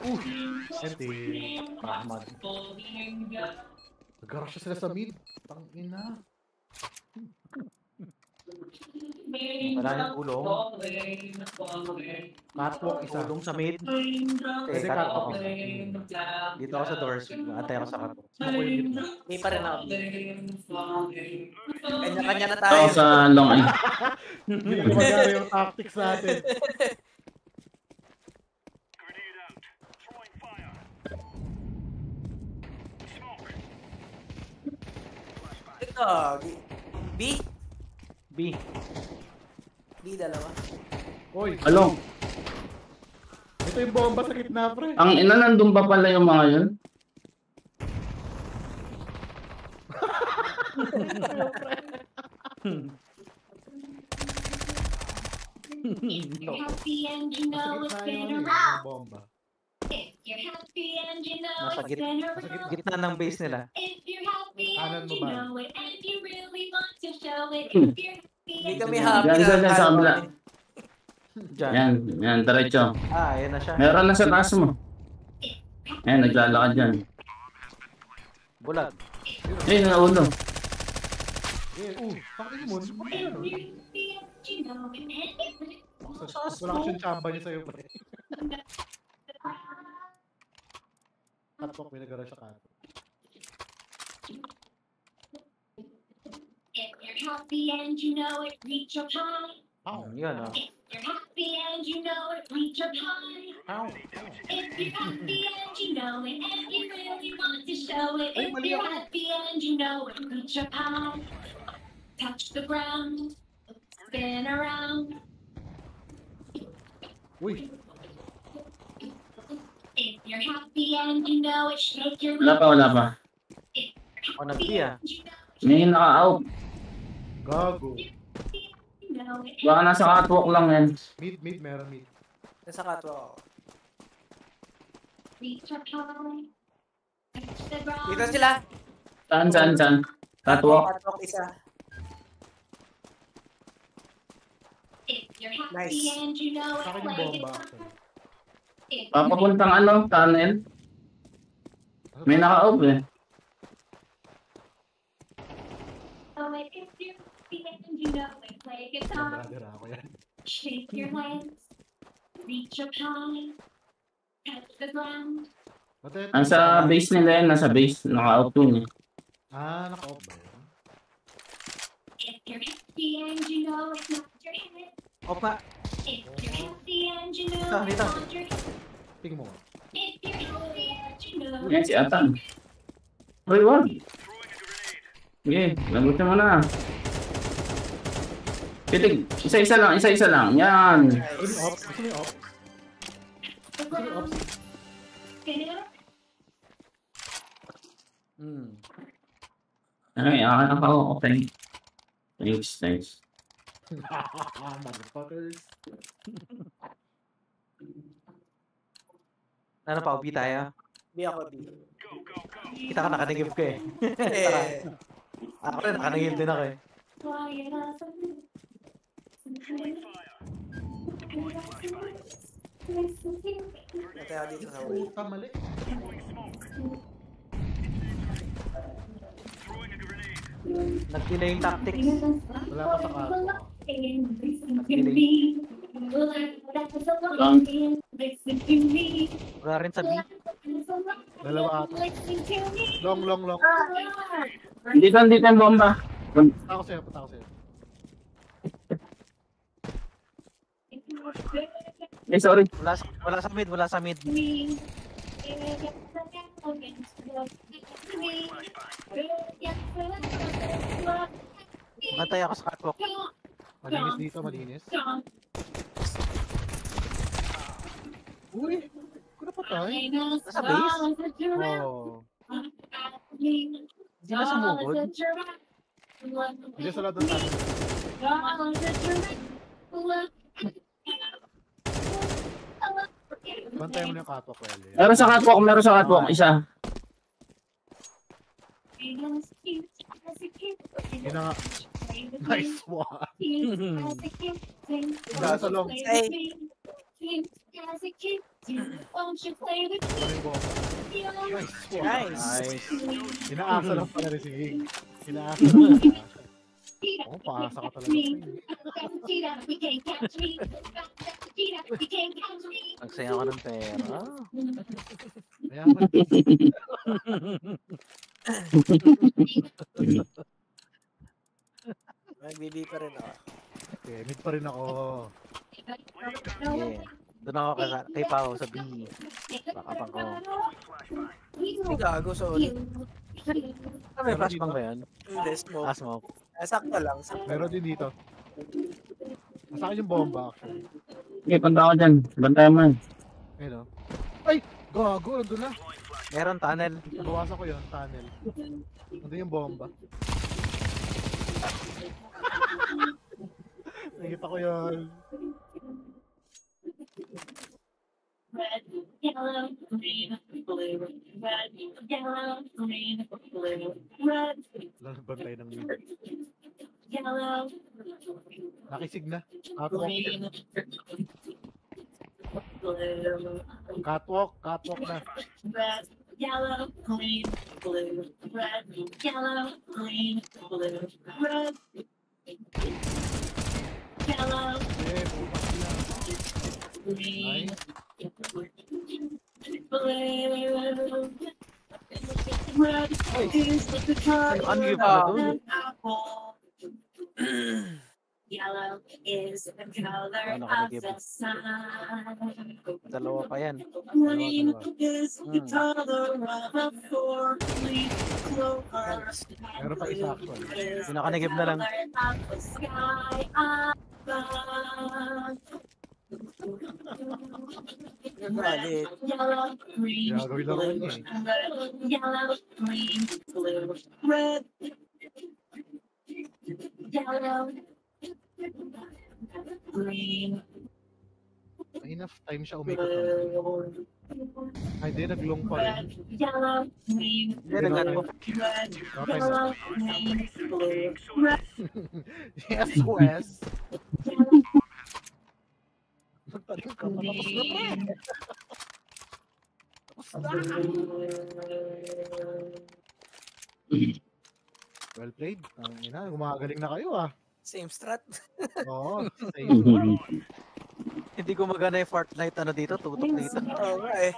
Ente. Rahman. Nag-rush sila sa mid. Tangina. Wala nang ulong. Catwalk isa. Ulong sa mid. Kasi catwalk isa. Dito ako sa doors. Antay ako sa catwalk. Smoke ko yung mid. Hindi pa rin ako. Kanya-kanya na Ito tayo. sa long A. Hindi na magari yung tactics natin. Ito. B? B. B dalawa. Oy, Along. ito yung bomba sa gitna, pre. Ang ina, nandun ba pala yung mga yun? You're happy and you Sa know it's gitna been yun, around. yung bomba. If you're happy and you know Nasa it's been nasa around. Gitna ng base nila. If you're happy Kanan and mo you ba? know it and you really want to show it. If you're happy Hindi and kami you happy Yan, na yan, sa kabila. Diyan. Yan, diretso. Ah, yan na siya. Meron na sa taas mo. Ayan, naglalakad dyan. Bulag. Ayun, na ulo. Takin mo. if you're happy and you know it and you really Wala kasi yung chamba niya sa'yo, pre. Catwalk, may nag-rush sa catwalk. If you're happy and you know it, reach up high. Yan ah. If you're happy and you know it, reach up high. If you're happy and you know it and you really want to show it. Ay, If mali you're ako. happy and you know it, reach up high. Touch the ground, spin around. Uy, If you're happy and you know it, shake your Wala pa, wala pa. O, nag-B ah. May naka-out. gago. You know it. Baka nasa catwalk lang yan. Mid, meron mid. Nasa katwa ako. Reach up high. Touch the ground. Dito sila. Saan? Catwalk. Catwalk isa. If you're happy Nice. and you know it, Sa akin yung play bomba. guitar. If Papapuntang ano, tunnel. May naka-out eh. know it, if you're happy and you know it, play guitar. Brother ako yan. Shake your legs. Reach up high. Touch the ground. Ang sa base nila yan, nasa base. Naka-out yun eh. Naka-off ba yun? If you're happy and you know it, nod your head. Off nga. If you're happy and you know Dito, it, dito. nod your head. Ping mo. If you're happy and you know Yan it. si Atan. Uy, wag. Sige, lagutin mo na. Pitig, isa-isa lang. Yan. Gusto mo yung off? Gusto mo yung off? The ground. Spin it up. Ay, akin ako. Okay. Thanks. Motherfuckers. Ano pa, ubi tayo? B ako B. Kita ka nakanagib ko eh. Eh. Ako rin, nakanagib din ako eh. Quiet as a mouse. Natay ako dito sa wall. Puta, mali. Nag-delay yung tactics. Wala pa sa catwalk. Wala rin sa B. Dalawa ata. Long. Dito yung bomba. Punta ako sa'yo. Eh, sorry. Wala sa mid. Bantay ako sa catwalk. Malinis dito, malinis. Uy, ko na patay. Nasa base? Oh. Hindi na sumugod. Hindi sa lahat ng tayo. Bantay mo na yung catwalk, Welly. Meron sa catwalk. Isa. Yun na nga. Nice one. Wala sa long. as a kid. Won't you play with Ano yung bomba? me? Nice. Nice. Inaasa lang pala rin si King. Inaasa lang. Oo, paasa ka talaga. You can't catch me. You can't catch me. Nagsaya ka ng pera. Mayaman. Mag-BB pa rin ako. Okay, mid pa rin ako. Yeah. Doon ako kay Pao sa B. Baka pang ko. Hindi gago, sorry. Ah, may flashbang ba yun? Hindi, smoke. Ah, smoke. Sakto lang, sakto. Meron din dito. Nasa akin yung bomba actually. Okay, punta ako dyan. Bantayan mo yun. Ayun o. Ay! Gago! Nandun na. Meron tunnel. Nabawasan ko yun, tunnel. Nandun yung bomba. Nakita ko yun. Red, yellow, green, blue. Red, yellow, green, blue. Red, Wala bantay ng mid. yellow, Nakisig na. Catwalk. green, blue. Catwalk. Catwalk na. Red, yellow, green, blue. Red, yellow, green, blue. Red, yellow, Eh, bukas na. green, Nice. blue. Red is the color Ano yung pala of doon? an apple. Yellow is the color Ano ka of nag-give? the sun. Dalawa pa yan. Green Dalawa. is the color of a four-leaf clover. Meron pa isa actually. Is the Pinakanigib na lang. color of the sky above. Galit. Yellow, green, Gagawin lang blue. ako niya eh. Red, yellow, green, blue. Red, yellow, green, May enough time siya umikot lang. blue. Ay, di. Naglong pa rin. Red, yellow, green, Hindi, nag-ano. red, Okay na. yellow, green, blue. Red, Yes, Wes. yellow, Magtanim ka pa. Tapos na pre. Well played. Ang ina, gumagaling na kayo ah. Same strat. Oo, same. Hindi ko magana yung Fortnite ano dito, tutok dito. Oo nga eh.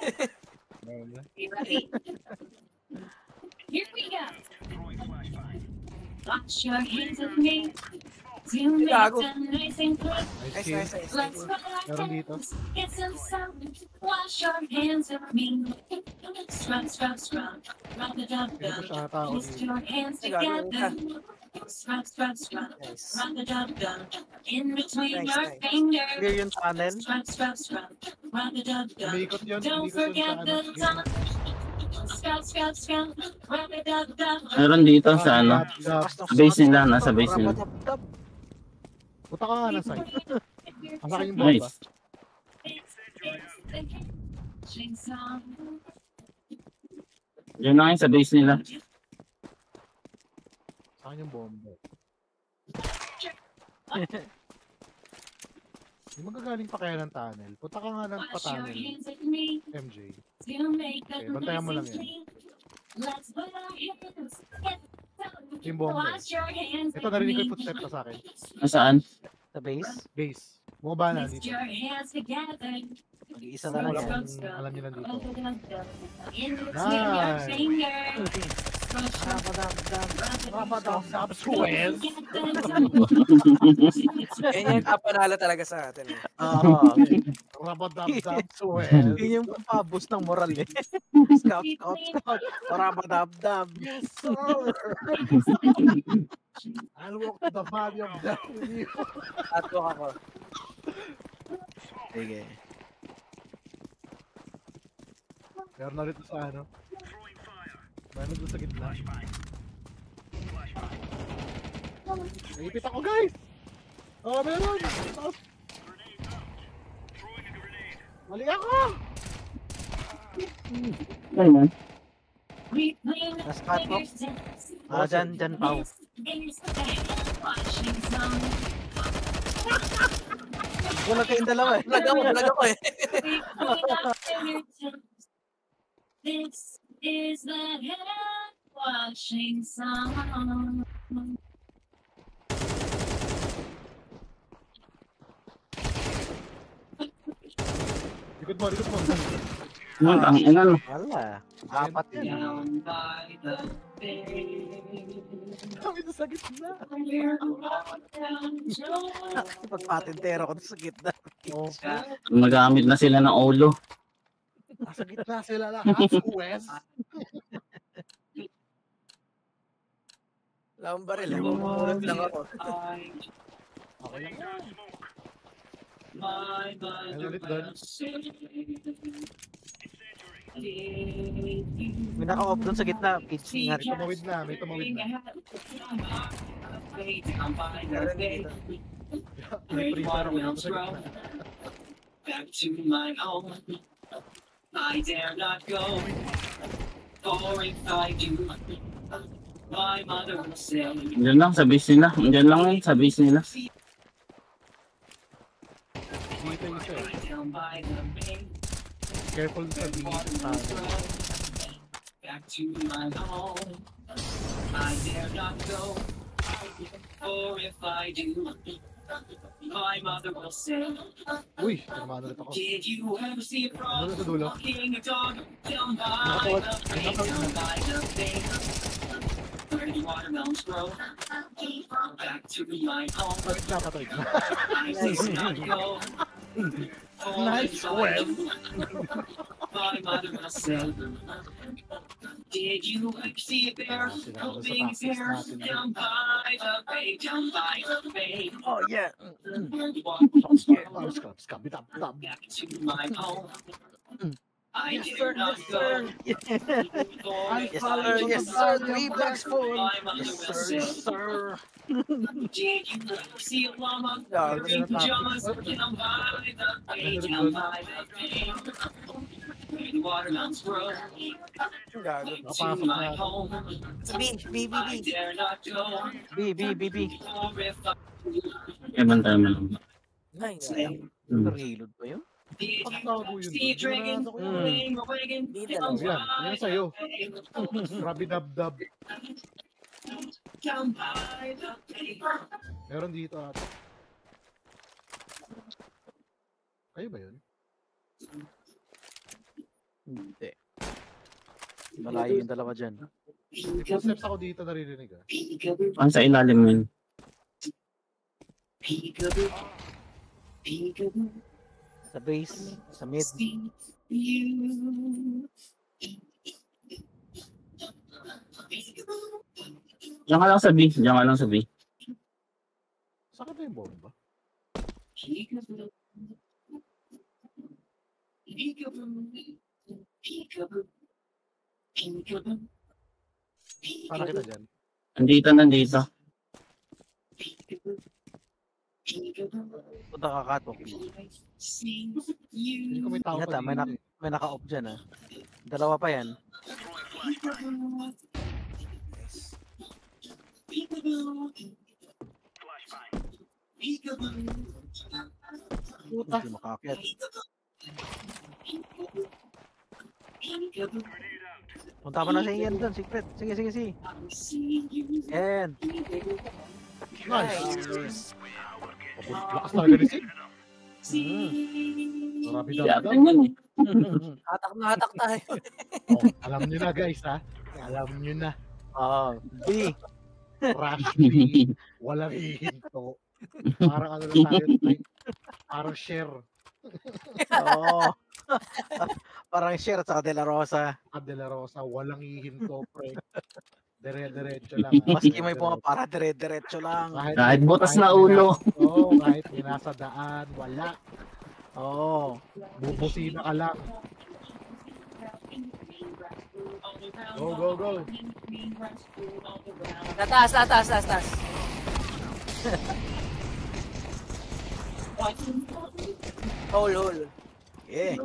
You ready? Here we go. Wash your hands with me. To make Gago. a nice and quick. Nice, Nice kill. nice, nice. Let's nice. Meron dito. get some sun. Wash your hands with me. Scrub, scrub, scrub. Rub the dub Hindi ko dub. siya tao Twist dito. your hands Ay, gago together. Scrub, scrub, scrub. Nice. Rub the dub dub. In between Nice, your nice. fingers. Clear yung tunnel. Scrub, scrub, scrub. Rub the dub dub. Umiikot yun. Don't Umiikot yun forget sa the ano. dub. Scrub, scrub, scrub. Rub the dub dub. Meron dito sa ano. Base nila, nasa base nila. Rapadabdab. Punta ka nga ng site. Ang akin yung bomba. Nice. Yun na yun sa base nila. Sa akin yung bomba. Hindi magagaling pa kaya ng tunnel. Punta ka nga ng pa-tunnel. MJ. Okay, bantayan mo lang yan. Yung bomba. Ito, narinig ko yung footstep na sa akin. Nasaan? Sa base. Base. Bumaba na dito. Mag-iisa na lang yan. Alam niyo lang dito. Suez. Yan yung kapanala talaga sa atin. Eh. Oo. Rabadabdab Suez. Yun yung paboost ng moral eh. Scout, scout, scout. Rapadabdab. Yes, sir. I'll walk to the valley of death with you. Atok ako. Sige. Meron na rito sa ano. Meron doon sa gitna. Naipit ako guys! Oh, meron! Taas! Mali ako! Ayun. Nasa catwalk. Ah, dyan, Pao. Bulag kayong dalawa eh. Bulag ako eh. This is the hand washing song. Likod mo. Ang ina. Wala. Apat yan. Down by the bay. Kami na sa gitna. Pagpatintero ko sa gitna. Oh, Magamit na sila ng ulo. nasa gitna sila lahat. West. Wala akong baril. Bulag lang ako. Okay lang yan. My Ano ulit doon? May naka-off doon sa gitna. Pitch nga rin. Tumawid na. May tumawid na. May pre-fire ako dito sa gitna. Back to my home. I dare not go. For if I do, my mother will say. Diyan lang sa base nila. Diyan lang yun sa base nila. Dito yung isa eh. Down by the bay. Careful sa dito. Back to my home. I dare not go. For if I do, my mother will say. Uy, namano ulit ako. Did you ever see a frog Ano sa dulo? walking a dog down by the bay, down by the bay? Where the watermelons grow. Back to my home. Balik na patay. I did not go. Nice web. My mother will say. Did you ever see a bear combing his hair down by the bay, down by the bay? Oh yeah. Where the watermelons grow. Scabby dab dab. Back to my home. I Yes, did sir. not Yes, go. sir. Yes, sir. Yes, sir. 3 blocks full. My mother Yes, will sir. say. Yes, sir. Did you ever see a llama Yeah, wearing pajamas down by the bay, down by the bay? Where the watermelons grow. Gago. To my home. B. I dare not go. B. For if I Eman tayo man. Nice. Reload pa yun? did Ang you tago yun. see a dragon pulling a wagon Di down dalawa. Yan, yan by sa'yo. the bay? Scabby dab dab. Down by the bay. Meron dito ata. Kayo ba yun? Hindi. Malayo yung dalawa dyan. May steps ako dito naririnig ah. Peekaboo, Ang sa ilalim yun. peekaboo, peekaboo, Sa base, sa mid. see you. Diyan ka lang sa B. Diyan ka lang sa B. Sakit na yung bomba. Peekaboo, peekaboo, peekaboo, peekaboo, Para kita dyan. Nandito. peekaboo, peekaboo, Punta ka katok. see Hindi ko you. may tao Ingat pa ah, dito eh. may naka-off dyan ah. Dalawa pa yan. Peekaboo, peekaboo, peekaboo, Hindi makaakyat. peekaboo, Punta pa na sa Ian doon, secret. Sige. see you. Yan. Nice! Lakas talaga ni Sid. Marami dab Yeah, dab. tingnan eh. Hatak tayo. Oh, alam nyo na guys ha. Alam nyo na. Oh, B. Rush B. Walang hihinto. Parang ano na tayo. Parang share. Oo. Parang share sa De La Rosa. At De La Rosa. Walang hihinto pre. Dire-diretso lang. Maski may pumapara, dire-diretso lang. Kahit butas na ulo. Oo, kahit may nasa daan. Wala. Oo. Bubusina ka lang. Go. Taas. Hole. Yeah.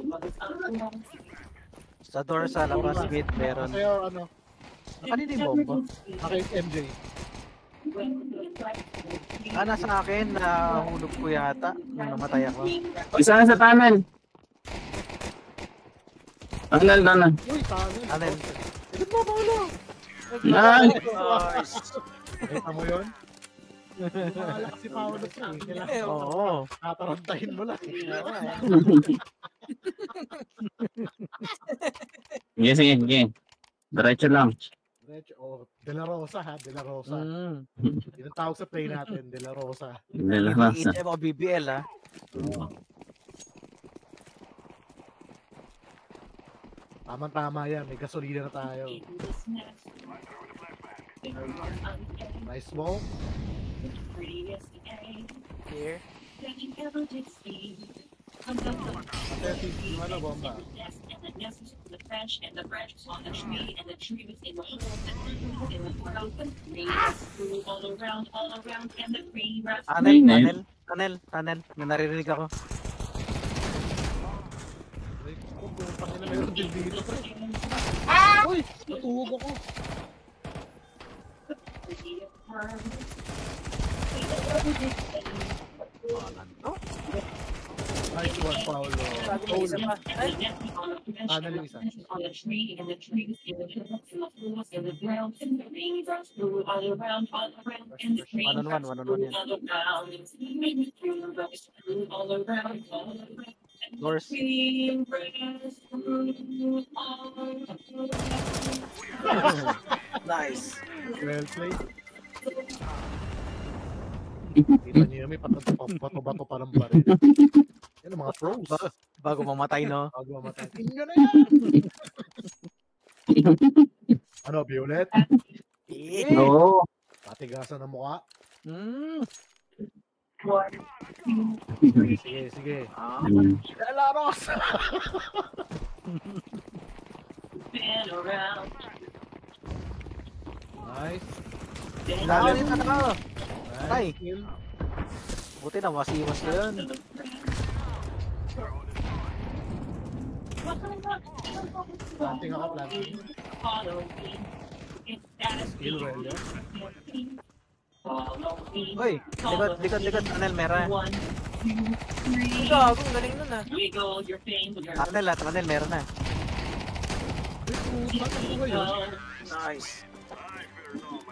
Sa door sa labas mid meron. Sa'yo ano, Kanina yung bomba. akin MJ. Nasa akin, nahulog ko yata nung namatay ako. Isa sa tunnel. Tunnel. Uy, tunnel. Tunnel. Ikot mo, Paolo. Nice. Kita mo yun? Malak si Paolo siya eh. Kailangan Oo. tatarantahin mo lang. Sige. Diretso lang. De La Rosa ha, De La Rosa. Yun ang tawag sa play natin, De La Rosa. BBM o BBL ha. Tama yan, may gasolina na tayo. Nice smoke. Here. Yung ano, bomba. The branch and the branch was on the tree and the tree was in the hole and the world the trees grew all around and the tree was Tunnel. Naririnig ako. Ay, putang ina, meron din dito, pre. Uy, natuhog ako. Nice one, Paolo. Sabi may isa pa. Ay, Tunnel yung isa. on the tree and the trees in the hills and the ground and the trees grew all around and the trees One on one yan. all around Doors. nice. Well played. Kita niyo, may bato-bato pa ng baril. Yan ang mga pros. Bago mamatay, no? Bago mamatay. Tingnan na yan! Ano, Violet? Oo. Patigasan ng mukha. Sige. De La Rosa! Nice. Ay. Nice kill. Buti na masiwas ko yun. Planting ako, planting. Skill well, yeah? Uy, likod, tunnel, meron. Gago, galing nun ah. Tunnel, meron na. Nice.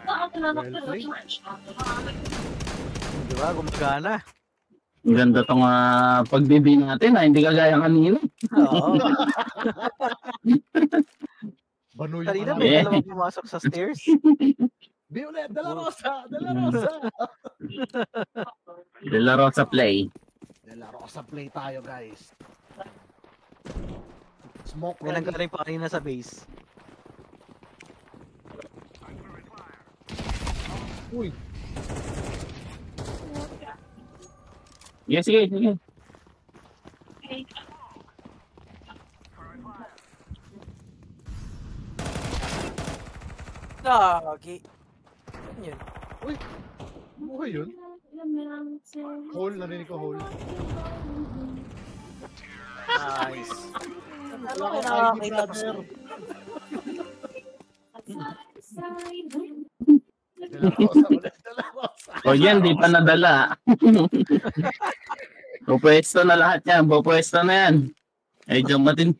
Well played. Di ba? Gumagana. Ang ganda tong pagbibi natin hindi kagaya kanina. Oo. Bano yung Kanina ano. may dalawang pumasok sa stairs. Violet, De La Rosa! De La Rosa! De La Rosa play. De La Rosa play tayo, guys. Smoke May ready. nanggaling pa kanina sa base. Uy, Sige. Gagi. Ano yun? buhay yun. Hole, narinig ko hole. Nice. Ano ko ID, nakakita pa brother. Side. De La Rosa ulit, De La Rosa. O yan, di pa nadala. Pupwesto na lahat yan. Pupwesto na yan. Ay, diyan matin.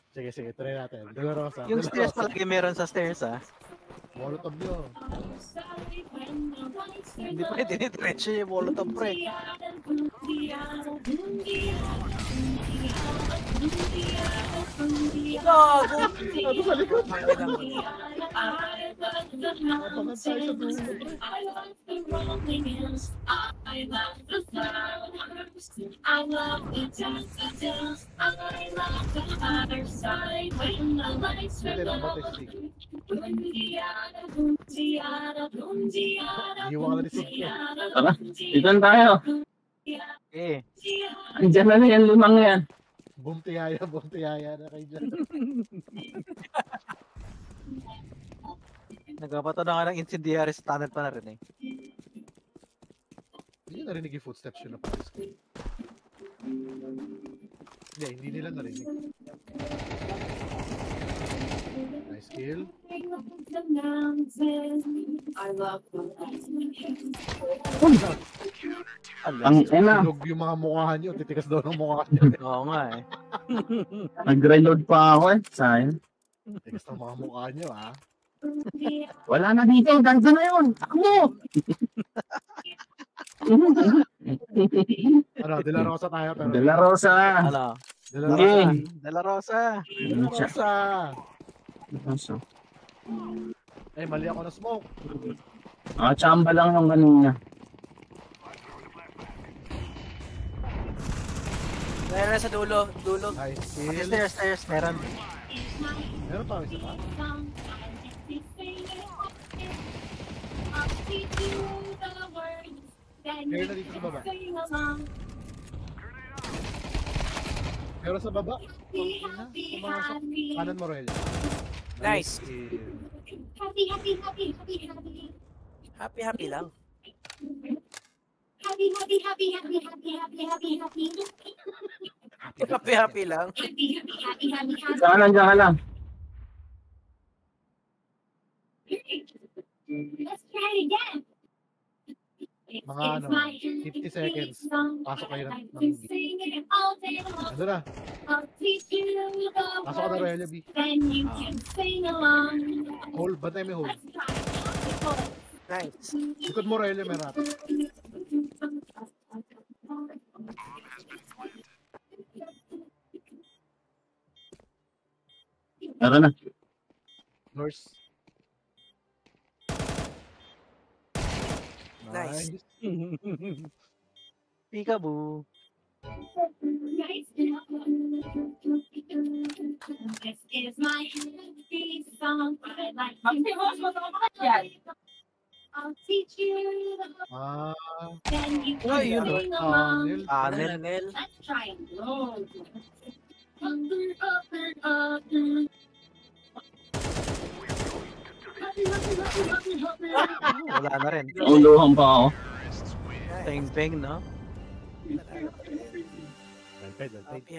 Sige, try natin. De La Rosa. Yung De La stairs Rosa. palagi meron sa stairs ah. Molotov yun. Hindi pa dinidiretso yung molotov pre. Gago. Ano sa likod? I love the dance, I love the other side when the lights Hindi are lang, low. ba't stick? Iwan Iwan ka na ni Sig. Tara, dito na tayo. Eh, Andiyan na yan, limang yan. Bumtiyaya na kayo dyan. nagpapato na nga ng incendiary sa tunnel pa na rin eh. Hindi nyo narinig yung footsteps yun na paris ko. Hindi nila narinig. Nice kill. I love Ang ina. Tulog yung mga mukha niyo. Titikas daw ng mukha niyo. Oo nga eh. Nag-reload pa ako eh. Sayang. Titikas ng mga mukha niyo, ha? Wala na dito. Ganto na yun. Takbo! Ano, De La Rosa tayo. Pero... De La Rosa. Ano? De La Sige. Rosa. De La Rosa. De La Rosa. Rosa. Ay, mali ako na smoke. Chamba lang yung kanina. Meron na sa dulo. Dulo. Nice kill. Stairs. Meron. Meron pa, isa pa? Meron na dito sa baba. Meron sa baba. Pumasok. Kanan mo, Roel. Nice. Kill. Happy lang. Happy lang. Diyan ka lang. Let's try it again. Mga ano, 50 seconds. Pasok kayo ng Ano na? Pasok ka na, Roel, B. Hold, bantay may hold. Nice. Likod mo, Roel, may rat. Tara na. Nurse. Nice. Peekaboo. This is my happy song. I like I'll teach you the then you can Ay, yun, sing along. Anel. Let's try it. Wala na rin. Uluhan pa ako. Peng-peng, no?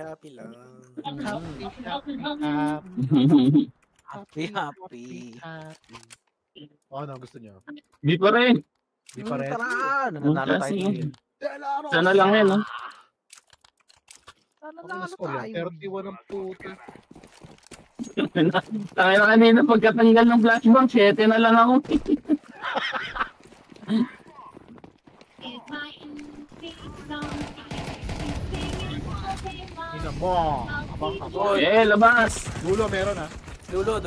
Happy lang. Happy. O, ano gusto niyo? Di pa rin. Di pa rin. Tara! Nanalo tayo. Kasi, sana lang yan, no? Ako na score yan. 31 ang puto. Tayo na kanina pagkatanggal ng flashbang, 7 na lang ako. Ina mo. Abang. Labas! Dulo, meron ha. Dulo.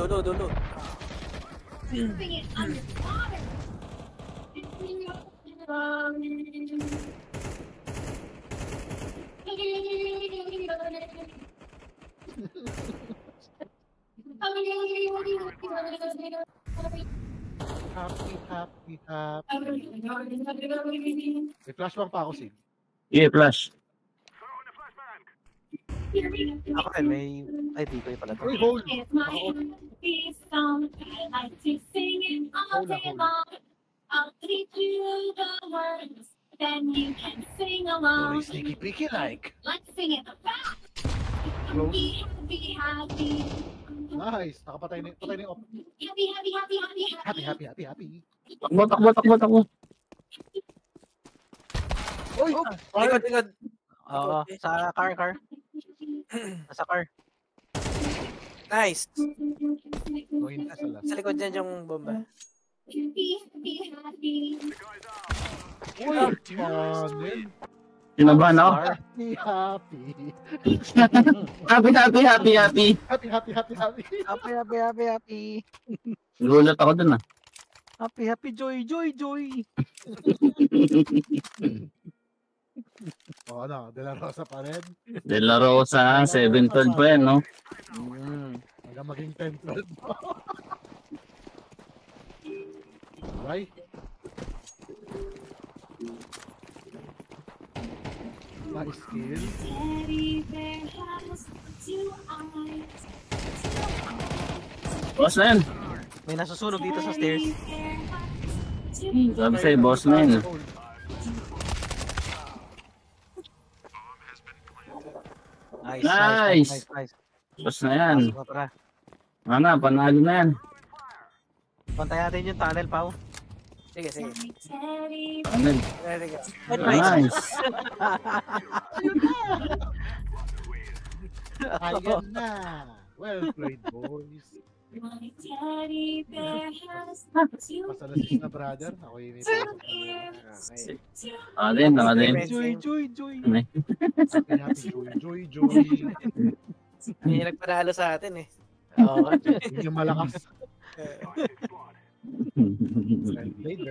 Happy. May flashbang pa ako, Sig. Yeah, flash. Ako rin, may... Ay, di ko yung pala. Uy, hold. I'll teach you the words, then you can sing along. Sneaky peeky like. Let's sing it back. Close. Happy. Nice. Nakapatay na yung op. Happy. Takbo. Uy! Likod. Oo, sa car. Nasa car. Nice. Going na sala. Sa likod dyan yung bomba. Happy. Uy! Manil. Kinabahan ako. Happy. Happy. Gulat ako dun, ah. Happy, joy. O ano, De La Rosa pa rin. De La Rosa, 7-12 pa yan, no? Hanggang maging 10-12 mo. Right? Nice skill. Boss na yan. May nasusunog dito sa stairs. Sabi sa'yo, boss na yan. Nice. Boss na yan. Tara. Ana, panalo na yan. Pantay natin yung tunnel, Pao. Sige, sige. Ano? Ready ka. Nice. Ayan na. Well played, boys. Pasalasig na brother. Ako yung may pasok. Okay. Alin. Joy. Sabi natin, joy. Hindi yung nagpanalo sa atin eh. Oo. Hindi yung malakas. Well played.